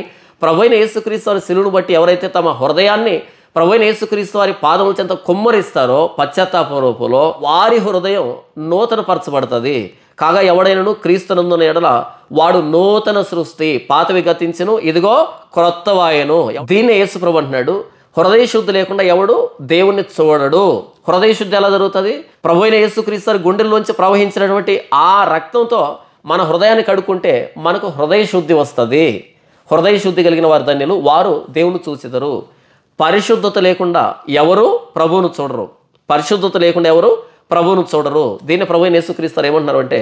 ప్రభు అయిన యేసుక్రీస్తు వారి శిలువను బట్టి ఎవరైతే తమ హృదయాన్ని ప్రభు అయిన యేసుక్రీస్తు వారి పాదముల చెంత కుమ్మరిస్తారో పశ్చాత్తాప రూపంలో, వారి హృదయం నూతన పరచబడుతుంది. కాగా ఎవడైనను క్రీస్తునందున ఎడల వాడు నూతన సృష్టి, పాతవి గతించెను, ఇదిగో క్రొత్తవాయెను. దీన్నే యేసు ప్రభు అంటున్నాడు, హృదయ శుద్ధి లేకుండా ఎవడు దేవుణ్ణి చూడడు. హృదయ శుద్ధి ఎలా జరుగుతుంది? ప్రభు అయిన యేసుక్రీస్తు వారి గుండెల్లోంచి ప్రవహించినటువంటి ఆ రక్తంతో మన హృదయాన్ని కడుక్కుంటే మనకు హృదయ శుద్ధి వస్తుంది. హృదయ శుద్ధి కలిగిన వారు ధన్యులు, వారు దేవుని చూచెదరు. పరిశుద్ధత లేకుండా ఎవరు ప్రభువును చూడరు. పరిశుద్ధత లేకుండా ఎవరు ప్రభువును చూడరు. దీన్ని ప్రభు అయిన యేసుక్రీస్తు వారు ఏమంటున్నారు అంటే,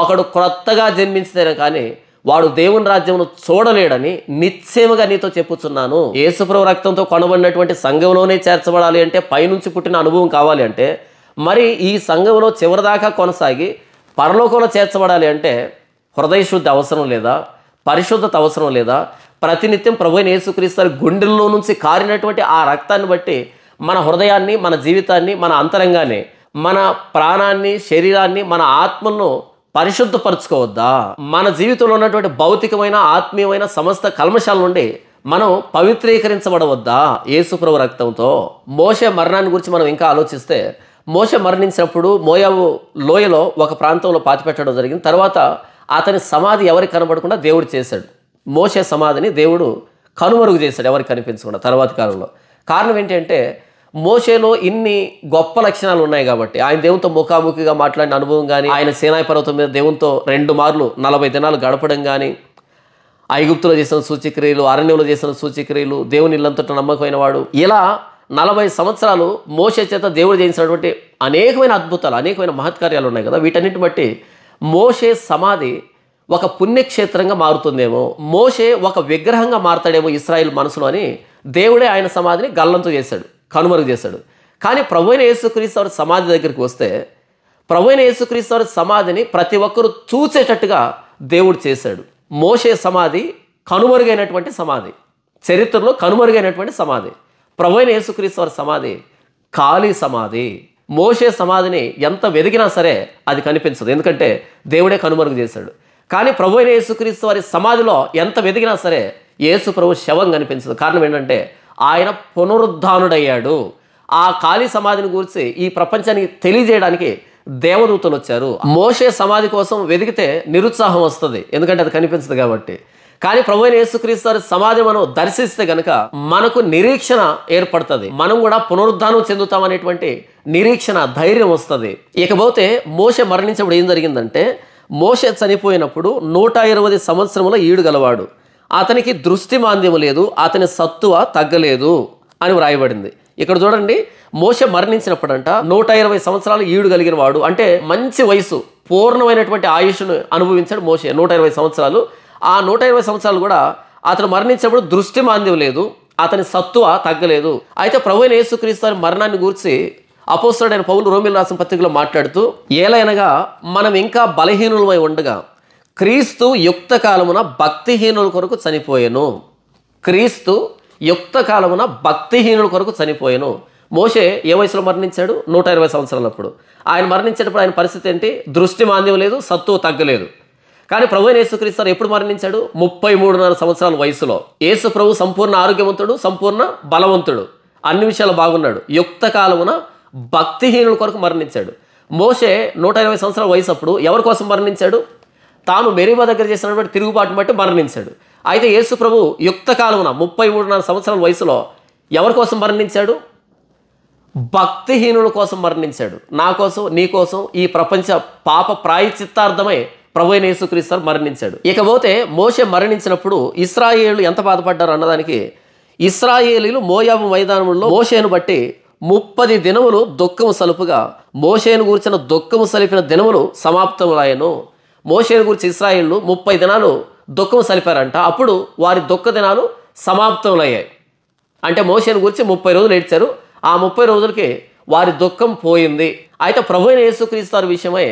ఒకడు క్రొత్తగా జన్మించితేనే కానీ వాడు దేవుని రాజ్యమును చూడలేడని నిశ్చయముగా నీతో చెప్పుచున్నాను. యేసుప్రభు రక్తంతో కొనబడినటువంటి సంఘంలోనే చేర్చబడాలి అంటే, పైనుంచి పుట్టిన అనుభవం కావాలి అంటే, మరి ఈ సంఘంలో చివరిదాకా కొనసాగి పరలోకంలో చేర్చబడాలి అంటే హృదయ శుద్ధి అవసరం లేదా? పరిశుద్ధత అవసరం లేదా? ప్రతినిత్యం ప్రభు అయిన యేసుక్రీస్తు వారి గుండెల్లో నుంచి కారినటువంటి ఆ రక్తాన్ని బట్టి మన హృదయాన్ని, మన జీవితాన్ని, మన అంతరంగాన్ని, మన ప్రాణాన్ని, శరీరాన్ని, మన ఆత్మను పరిశుద్ధపరచుకోవద్దా? మన జీవితంలో ఉన్నటువంటి భౌతికమైన, ఆత్మీయమైన సమస్త కల్మషాల నుండి మనం పవిత్రీకరించబడవద్దా యేసు ప్రభు రక్తంతో? మోషే మరణాన్ని గురించి మనం ఇంకా ఆలోచిస్తే, మోషే మరణించినప్పుడు మోయాబు లోయలో ఒక ప్రాంతంలో పాతిపెట్టడం జరిగింది. తర్వాత అతని సమాధి ఎవరికి కనబడకుండా దేవుడు చేశాడు. మోషే సమాధిని దేవుడు కనుమరుగు చేశాడు, ఎవరికి కనిపించకుండా తర్వాత కాలంలో. కారణం ఏంటంటే మోషేలో ఇన్ని గొప్ప లక్షణాలు ఉన్నాయి కాబట్టి, ఆయన దేవునితో ముఖాముఖిగా మాట్లాడిన అనుభవం కానీ, ఆయన సీనాయి పర్వతం మీద దేవునితో 2 మార్లు 40 దినాలు గడపడం కానీ, ఐగుప్తులో చేసిన సూచక్రియలు, అరణ్యంలో చేసిన సూచక్రియలు, దేవుని ఇల్లంతటా నమ్మకమైన వాడు, ఇలా 40 సంవత్సరాలు మోషే చేత దేవుడు చేసినటువంటి అనేకమైన అద్భుతాలు, అనేకమైన మహత్కార్యాలు ఉన్నాయి కదా. వీటన్నిటిని బట్టి మోషే సమాధి ఒక పుణ్యక్షేత్రంగా మారుతుందేమో, మోషే ఒక విగ్రహంగా మారుతాడేమో ఇశ్రాయేల్ మనసులో అని దేవుడే ఆయన సమాధిని గల్లంతు చేశాడు, కనుమరుగు చేశాడు. కానీ ప్రభు అయిన యేసుక్రీస్తు వారి సమాధి దగ్గరికి వస్తే, ప్రభు అయిన యేసుక్రీస్తు వారి సమాధిని ప్రతి ఒక్కరూ చూసేటట్టుగా దేవుడు చేశాడు. మోషే సమాధి కనుమరుగైనటువంటి సమాధి, చరిత్రలో కనుమరుగైనటువంటి సమాధి. ప్రభు అయిన యేసుక్రీస్తు వారి సమాధి ఖాళీ సమాధి. మోషే సమాధిని ఎంత వెదిగినా సరే అది కనిపించదు, ఎందుకంటే దేవుడే కనుమరుగు చేశాడు. కానీ ప్రభు అయిన యేసుక్రీస్తు వారి సమాధిలో ఎంత వెదిగినా సరే యేసు ప్రభు శవం కనిపించదు. కారణం ఏంటంటే ఆయన పునరుద్ధానుడయ్యాడు. ఆ ఖాళీ సమాధిని గురించి ఈ ప్రపంచానికి తెలియజేయడానికి దేవదూతలు వచ్చారు. మోషే సమాధి కోసం వెదిగితే నిరుత్సాహం వస్తుంది, ఎందుకంటే అది కనిపించదు కాబట్టి. కానీ ప్రభు అయిన యేసుక్రీస్తు వారి సమాధి మనం దర్శిస్తే గనక మనకు నిరీక్షణ ఏర్పడుతుంది, మనం కూడా పునరుద్ధానం చెందుతామనేటువంటి నిరీక్షణ, ధైర్యం వస్తుంది. ఇకపోతే మోషే మరణించినప్పుడు ఏం జరిగిందంటే, మోషే చనిపోయినప్పుడు 120 సంవత్సరముల ఈడు గలవాడు, అతనికి దృష్టి మాంద్యము లేదు, అతని సత్తువ తగ్గలేదు అని వ్రాయబడింది. ఇక్కడ చూడండి, మోషే మరణించినప్పుడంట 120 సంవత్సరాలు ఈడు కలిగిన వాడు, అంటే మంచి వయసు, పూర్ణమైనటువంటి ఆయుష్ను అనుభవించాడు మోషే 120 సంవత్సరాలు. ఆ 120 సంవత్సరాలు కూడా అతను మరణించినప్పుడు దృష్టి మాంద్యం లేదు, అతని సత్తువ తగ్గలేదు. అయితే ప్రభు అయిన యేసుక్రీస్తు వారి మరణాన్ని గురించి అపోస్తలుడైన పౌలు రోమీయులకు రాసిన పత్రికలో మాట్లాడుతూ, ఏలైనగా మనం ఇంకా బలహీనులమై ఉండగా క్రీస్తు యుక్త కాలమున భక్తిహీనుల కొరకు చనిపోయెను. క్రీస్తు యుక్త కాలమున భక్తిహీనుల కొరకు చనిపోయెను. మోషే ఏ వయసులో మరణించాడు? 120 సంవత్సరాలప్పుడు. ఆయన మరణించేటప్పుడు ఆయన పరిస్థితి ఏంటి? దృష్టి మాంద్యం లేదు, సత్తువ తగ్గలేదు. కానీ ప్రభు అయిన యేసుక్రీస్తు ఎప్పుడు మరణించాడు? 33.5 సంవత్సరాల వయసులో. యేసు ప్రభు సంపూర్ణ ఆరోగ్యవంతుడు, సంపూర్ణ బలవంతుడు, అన్ని విషయాలు బాగున్నాడు. యుక్త కాలమున భక్తిహీనుల కొరకు మరణించాడు. మోషే 120 సంవత్సరాల వయసు అప్పుడు ఎవరి కోసం మరణించాడు? తాను మెరీబా దగ్గర చేసినటువంటి తిరుగుబాటును బట్టి మరణించాడు. అయితే యేసు ప్రభు యుక్త కాలమున 33.5 సంవత్సరాల వయసులో ఎవరి కోసం మరణించాడు? భక్తిహీనుల కోసం మరణించాడు. నా కోసం, నీ కోసం, ఈ ప్రపంచ పాప ప్రాయశ్చిత్తార్థమై ప్రభు అయిన యేసుక్రీస్తు మరణించాడు. ఇకపోతే మోషే మరణించినప్పుడు ఇశ్రాయేలు ఎంత బాధపడ్డారు అన్నదానికి, ఇశ్రాయేలీలు మోయాబు మైదానంలో మోషేను బట్టి 30 దినములు దుఃఖము సలుపుగా, మోషేను గురించిన దుఃఖము సలిపిన దినములు సమాప్తములాయను. మోషేను గురించి ఇశ్రాయేలు 30 దినాలు దుఃఖం సలిపారంట. అప్పుడు వారి దుఃఖ దినాలు సమాప్తములయ్యాయి. అంటే మోషేను గురించి 30 రోజులు ఏడ్చారు, ఆ 30 రోజులకి వారి దుఃఖం పోయింది. అయితే ప్రభు అయిన యేసుక్రీస్తు వారి విషయమై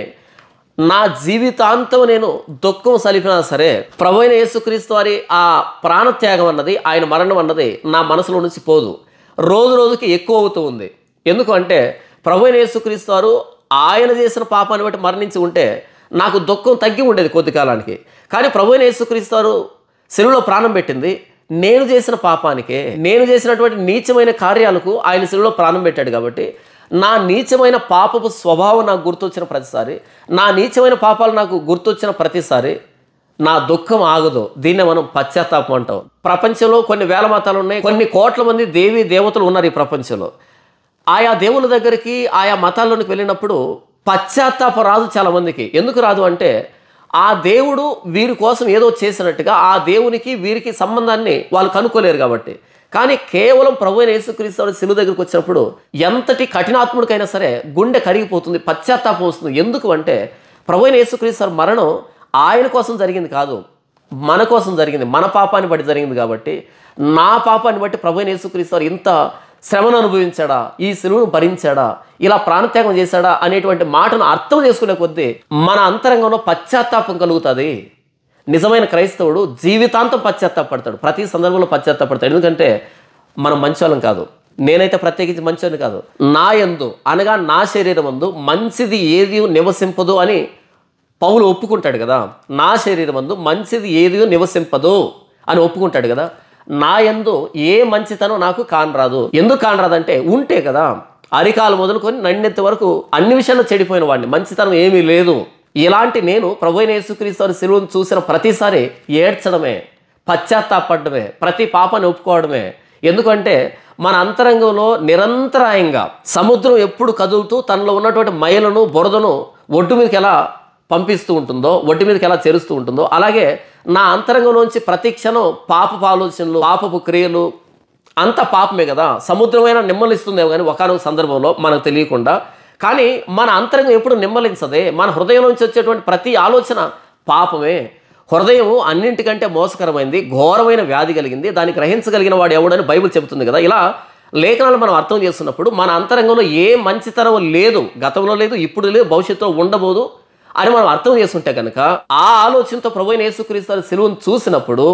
నా జీవితాంతం నేను దుఃఖం సలిపినా సరే ప్రభు అయిన యేసుక్రీస్తు వారి ఆ ప్రాణత్యాగం అన్నది, ఆయన మరణం అన్నది నా మనసులో నుంచి పోదు, రోజు రోజుకి ఎక్కువ అవుతూ ఉంది. ఎందుకు అంటే ప్రభు అయిన యేసుక్రీస్తు వారు ఆయన చేసిన పాపాన్ని బట్టి మరణించి ఉంటే నాకు దుఃఖం తగ్గి ఉండేది కొద్ది కాలానికి. కానీ ప్రభు అయిన యేసుక్రీస్తు వారు శిలువలో ప్రాణం పెట్టింది నేను చేసిన పాపానికే, నేను చేసినటువంటి నీచమైన కార్యాలకు ఆయన శిలువలో ప్రాణం పెట్టాడు. కాబట్టి నా నీచమైన పాపపు స్వభావం నాకు గుర్తొచ్చిన ప్రతిసారి, నా నీచమైన పాపాలు నాకు గుర్తొచ్చిన ప్రతిసారి నా దుఃఖం ఆగదు. దీన్నే మనం పశ్చాత్తాపం అంటాం. ప్రపంచంలో కొన్ని వేల మతాలు ఉన్నాయి, కొన్ని కోట్ల మంది దేవీ దేవతలు ఉన్నారు ఈ ప్రపంచంలో. ఆయా దేవుల దగ్గరికి, ఆయా మతాల్లోనికి వెళ్ళినప్పుడు పశ్చాత్తాపం రాదు చాలామందికి. ఎందుకు రాదు అంటే ఆ దేవుడు వీరి కోసం ఏదో చేసినట్టుగా ఆ దేవునికి వీరికి సంబంధాన్ని వాళ్ళు కనుక్కోలేరు కాబట్టి. కానీ కేవలం ప్రభు అయిన యేసుక్రీస్తు వారి శిలువ దగ్గరికి వచ్చినప్పుడు ఎంతటి కఠినాత్ముడికైనా సరే గుండె కరిగిపోతుంది, పశ్చాత్తాపం వస్తుంది. ఎందుకు అంటే ప్రభు అయిన యేసుక్రీస్తు వారి మరణం ఆయన కోసం జరిగింది కాదు, మన కోసం జరిగింది, మన పాపాన్ని బట్టి జరిగింది. కాబట్టి నా పాపాన్ని బట్టి ప్రభు అయిన యేసుక్రీస్తు వారు ఇంత శ్రమను అనుభవించాడా, ఈ శిలువను భరించాడా, ఇలా ప్రాణత్యాగం చేశాడా అనేటువంటి మాటను అర్థం చేసుకునే కొద్దీ మన అంతరంగంలో పశ్చాత్తాపం కలుగుతుంది. నిజమైన క్రైస్తవుడు జీవితాంతం పశ్చాత్తాపడతాడు, ప్రతి సందర్భంలో పశ్చాత్తాపడతాడు. ఎందుకంటే మనం మంచోళ్ళం కాదు, నేనైతే ప్రత్యేకించి మంచోని కాదు. నా యందు అనగా నా శరీరం యందు మంచిది ఏది నివసింపదు అని పౌలు ఒప్పుకుంటాడు కదా. నా శరీరం యందు మంచిది ఏది నివసింపదు అని ఒప్పుకుంటాడు కదా. నా యందు ఏ మంచితనం నాకు కానరాదు. ఎందుకు కానరాదంటే ఉంటే కదా. అరికాలు మొదలుకొని నన్నెత్తి వరకు అన్ని విషయాల్లో చెడిపోయిన వాడిని, మంచితనం ఏమీ లేదు. ఇలాంటి నేను ప్రభు అయిన యేసుక్రీస్తు వారి శిలువను చూసిన ప్రతిసారి ఏడ్చడమే, పశ్చాత్తాపడమే, ప్రతి పాపాన్ని ఒప్పుకోవడమే. ఎందుకంటే మన అంతరంగంలో నిరంతరాయంగా సముద్రం ఎప్పుడు కదులుతూ తనలో ఉన్నటువంటి మైలను బురదను ఒడ్డు మీదకి ఎలా పంపిస్తూ ఉంటుందో, ఒడ్డు మీదకి ఎలా చేరుస్తూ ఉంటుందో, అలాగే నా అంతరంగంలోంచి ప్రతి క్షణం పాపపు ఆలోచనలు, పాపపు క్రియలు, అంత పాపమే కదా. సముద్రమైనా నిమ్మలిస్తుందేమో కానీ ఒకనొక సందర్భంలో మనకు తెలియకుండా. కానీ మన అంతరంగం ఎప్పుడు నిమ్మలించదే. మన హృదయం నుంచి వచ్చేటువంటి ప్రతి ఆలోచన పాపమే. హృదయం అన్నింటికంటే మోసకరమైంది, ఘోరమైన వ్యాధి కలిగింది, దాన్ని గ్రహించగలిగిన వాడు ఎవడని బైబిల్ చెబుతుంది కదా. ఇలా లేఖనాలు మనం అర్థం చేస్తున్నప్పుడు మన అంతరంగంలో ఏ మంచితనం లేదు, గతంలో లేదు, ఇప్పుడు లేదు, భవిష్యత్తులో ఉండబోదు అని మనం అర్థం చేసుకుంటే కనుక ఆ ఆలోచనతో ప్రభు అయిన యేసుక్రీస్తు వారి శిలువను చూసినప్పుడు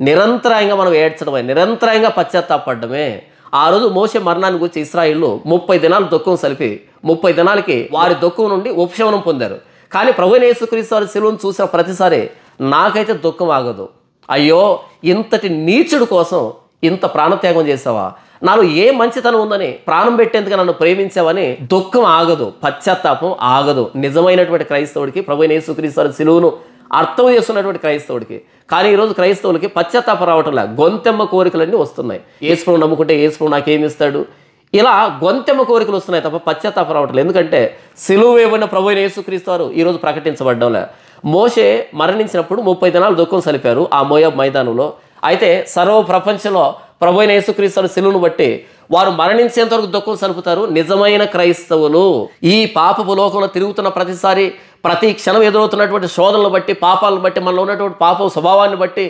నిరంతరాయంగా మనం ఏడ్చడమే, నిరంతరాయంగా పశ్చాత్తాపడమే. ఆ రోజు మోషే మరణాన్ని గురించి ఇశ్రాయేలు 30 దినాలు దుఃఖం సలిపి 30 దినాలకి వారి దుఃఖం నుండి ఉపశమనం పొందారు. కానీ ప్రభు అయిన యేసుక్రీస్తు వారి శిలువను చూసిన ప్రతిసారి నాకైతే దుఃఖం ఆగదు. అయ్యో, ఇంతటి నీచుడు కోసం ఇంత ప్రాణత్యాగం చేసావా, నాలో ఏ మంచితనం ఉందని ప్రాణం పెట్టేందుకు నన్ను ప్రేమించావని దుఃఖం ఆగదు, పశ్చాత్తాపం ఆగదు. నిజమైనటువంటి క్రైస్తవుడికి, ప్రభు అయిన యేసుక్రీస్తు వారి శిలువను అర్థం చేస్తున్నటువంటి క్రైస్తవుడికి. కానీ ఈరోజు క్రైస్తవులకి పశ్చాత్తాపం రావటంలా, గొంతెమ్మ కోరికలన్నీ వస్తున్నాయి. యేసుప్రభువు నమ్ముకుంటే యేసుప్రభువు నాకేమి ఇస్తాడు, ఇలా గొంతెమ్మ కోరికలు వస్తున్నాయి తప్ప పశ్చాత్తాపం రావట్లేదు. ఎందుకంటే సిలువ వేయబడిన ప్రభు అయిన యేసుక్రీస్తు వారు ఈరోజు ప్రకటించబడ్డంలే. మోషే మరణించినప్పుడు 30 దినాలు దుఃఖం సలిపారు ఆ మోయాబు మైదానంలో. అయితే సర్వ ప్రపంచంలో ప్రభు అయిన యేసుక్రీస్తు వారి శిలువను బట్టి వారు మరణించేంత వరకు దుఃఖం సలుపుతారు నిజమైన క్రైస్తవులు. ఈ పాపపు లోకంలో తిరుగుతున్న ప్రతిసారి, ప్రతి క్షణం ఎదురవుతున్నటువంటి శోధనలు బట్టి, పాపాలను బట్టి, మనలో ఉన్నటువంటి పాప స్వభావాన్ని బట్టి,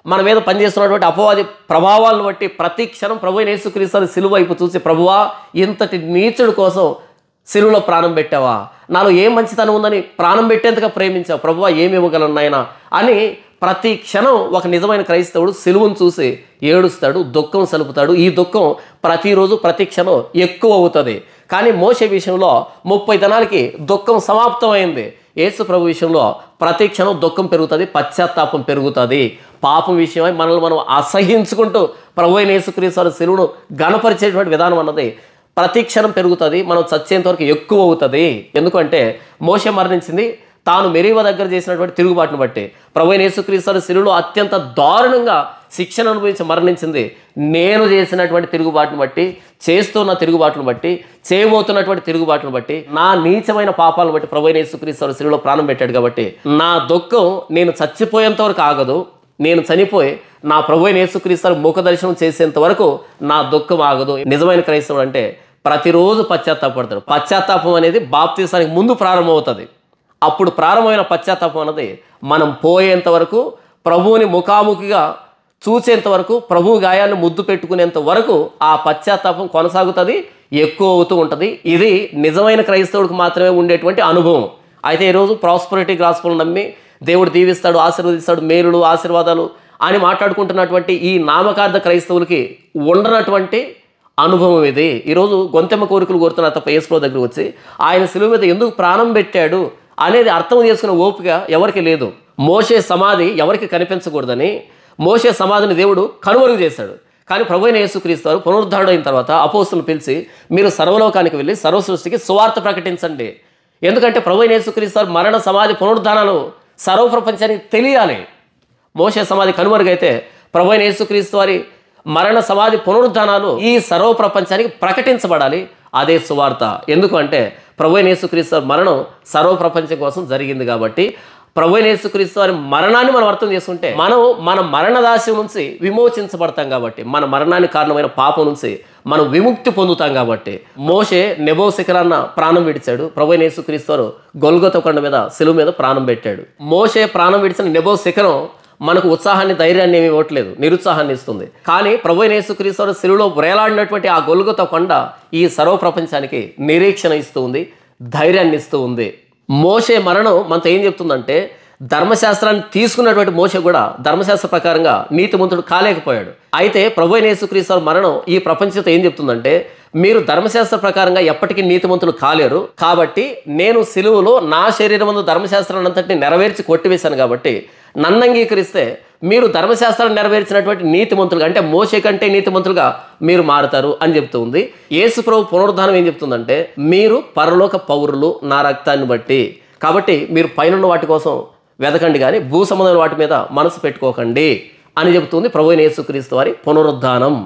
మన మీద పనిచేస్తున్నటువంటి అపవాది ప్రభావాలను బట్టి ప్రతి క్షణం ప్రభు అయిన యేసుక్రీస్తు వారి శిలువ వైపు చూసి, ప్రభువా ఇంతటి నీచుడు కోసం శిలువలో ప్రాణం పెట్టావా, నాలో ఏ మంచితనం ఉందని ప్రాణం పెట్టేంతగా ప్రేమించావు, ప్రభువా ఏమి ఇవ్వగలను నాయనా అని ప్రతి క్షణం ఒక నిజమైన క్రైస్తవుడు శిలువను చూసి ఏడుస్తాడు, దుఃఖం సలుపుతాడు. ఈ దుఃఖం ప్రతిరోజు ప్రతి క్షణం ఎక్కువ అవుతుంది. కానీ మోషే విషయంలో 30 దినాలకి దుఃఖం సమాప్తమైంది. యేసు ప్రభు విషయంలో ప్రతి క్షణం దుఃఖం పెరుగుతుంది, పశ్చాత్తాపం పెరుగుతుంది. పాపం విషయమై మనల్ని మనం అసహించుకుంటూ ప్రభు అయిన యేసుక్రీస్తు వారి శిలువను గణపరిచేటువంటి విధానం అన్నది ప్రతి క్షణం పెరుగుతుంది. మనం చచ్చేంత వరకు ఎక్కువ అవుతుంది. ఎందుకంటే మోషే మరణించింది తాను మెరీవ దగ్గర చేసినటువంటి తిరుగుబాటును బట్టి. ప్రభు అయిన యేసుక్రీస్తు వారి శిలువలో అత్యంత దారుణంగా శిక్షను అనుభవించి మరణించింది నేను చేసినటువంటి తిరుగుబాటును బట్టి, చేస్తున్న తిరుగుబాటును బట్టి, చేయబోతున్నటువంటి తిరుగుబాటును బట్టి, నా నీచమైన పాపాలను బట్టి ప్రభు అయిన యేసుక్రీస్తు వారి శిలువలో ప్రాణం పెట్టాడు. కాబట్టి నా దుఃఖం నేను చచ్చిపోయేంత వరకు ఆగదు. నేను చనిపోయి నా ప్రభు అయిన యేసుక్రీస్తు వారి ముఖ దర్శనం చేసేంత వరకు నా దుఃఖం ఆగదు. నిజమైన క్రైస్తవుడు అంటే ప్రతిరోజు పశ్చాత్తాపడతాడు. పశ్చాత్తాపం అనేది బాప్తీసానికి ముందు ప్రారంభమవుతుంది. అప్పుడు ప్రారంభమైన పశ్చాత్తాపం అన్నది మనం పోయేంత వరకు, ప్రభువుని ముఖాముఖిగా చూసేంత వరకు, ప్రభు గాయాలను ముద్దు పెట్టుకునేంత వరకు ఆ పశ్చాత్తాపం కొనసాగుతుంది, ఎక్కువ అవుతూ ఉంటుంది. ఇది నిజమైన క్రైస్తవుడికి మాత్రమే ఉండేటువంటి అనుభవం. అయితే ఈరోజు ప్రాస్పరిటీ గాస్పెల్ నమ్మి దేవుడు దీవిస్తాడు, ఆశీర్వదిస్తాడు, మేలులు ఆశీర్వాదాలు అని మాట్లాడుకుంటున్నటువంటి ఈ నామకార్థ క్రైస్తవులకి ఉండనటువంటి అనుభవం ఇది. ఈరోజు గొంతెమ్మ కోరికలు కోరుతున్నారు తప్ప యేసుప్రభు దగ్గరికి వచ్చి ఆయన శిలువ మీద ఎందుకు ప్రాణం పెట్టాడు అనేది అర్థం చేసుకునే ఓపిక ఎవరికి లేదు. మోషే సమాధి ఎవరికి కనిపించకూడదని మోషే సమాధిని దేవుడు కనుమరుగు చేశాడు. కానీ ప్రభువైన యేసుక్రీస్తు వారు పునరుద్ధరణైన తర్వాత అపోస్తులను పిలిచి మీరు సర్వలోకానికి వెళ్ళి సర్వసృష్టికి సువార్త ప్రకటించండి. ఎందుకంటే ప్రభువైన యేసుక్రీస్తు వారు మరణ సమాధి పునరుద్ధానాలు సర్వ ప్రపంచానికి తెలియాలి. మోషే సమాధి కనుమరుగైతే ప్రభువైన యేసుక్రీస్తు వారి మరణ సమాధి పునరుద్ధానాలు ఈ సర్వ ప్రపంచానికి ప్రకటించబడాలి. అదే సువార్త. ఎందుకు అంటే ప్రభువైన యేసుక్రీస్తు వారి మరణం సర్వ ప్రపంచం కోసం జరిగింది కాబట్టి ప్రభువైన యేసుక్రీస్తు వారి మరణాన్ని మనం అర్థం చేసుకుంటే మనం మన మరణదాస్యం నుంచి విమోచించబడతాం కాబట్టి, మన మరణానికి కారణమైన పాపం నుంచి మనం విముక్తి పొందుతాం కాబట్టి. మోషే నెబో శిఖరాన్న ప్రాణం విడిచాడు, ప్రభువైన యేసుక్రీస్తు వారు గొల్గొతా కొండ మీద శిలువ మీద ప్రాణం పెట్టాడు. మోషే ప్రాణం విడిచిన నెబో శిఖరం మనకు ఉత్సాహాన్ని, ధైర్యాన్ని ఏమి ఇవ్వట్లేదు, నిరుత్సాహాన్ని ఇస్తుంది. కానీ ప్రభువైన యేసుక్రీస్తు వారు శిలువలో వేలాడినటువంటి ఆ గొల్గొతా కొండ ఈ సర్వ ప్రపంచానికి నిరీక్షణ ఇస్తూ ఉంది, ధైర్యాన్ని ఇస్తూ ఉంది. మోషే మరణం మనతో ఏం చెప్తుందంటే ధర్మశాస్త్రాన్ని తీసుకున్నటువంటి మోషే కూడా ధర్మశాస్త్ర ప్రకారంగా నీతిమంతుడు కాలేకపోయాడు. అయితే ప్రభువైన యేసుక్రీస్తు వారి మరణం ఈ ప్రపంచంతో ఏం చెప్తుందంటే మీరు ధర్మశాస్త్ర ప్రకారంగా ఎప్పటికీ నీతిమంతులు కాలేరు, కాబట్టి నేను సిలువలో నా శరీరం ముందు ధర్మశాస్త్రాన్ని అంతటిని నెరవేర్చి కొట్టివేశాను కాబట్టి నన్ను అంగీకరిస్తే మీరు ధర్మశాస్త్రాన్ని నెరవేర్చినటువంటి నీతిమంతులుగా, అంటే మోషే కంటే నీతిమంతులుగా మీరు మారుతారు అని చెప్తూ ఉంది. యేసు ప్రభు పునరుద్ధానం ఏం చెప్తుందంటే మీరు పరలోక పౌరులు నా రక్తాన్ని బట్టి, కాబట్టి మీరు పైనున్న వాటి కోసం వెతకండి కానీ భూ సంబంధమైన వాటి మీద మనసు పెట్టుకోకండి అని చెబుతుంది ప్రభువైన యేసుక్రీస్తు వారి పునరుద్ధానం.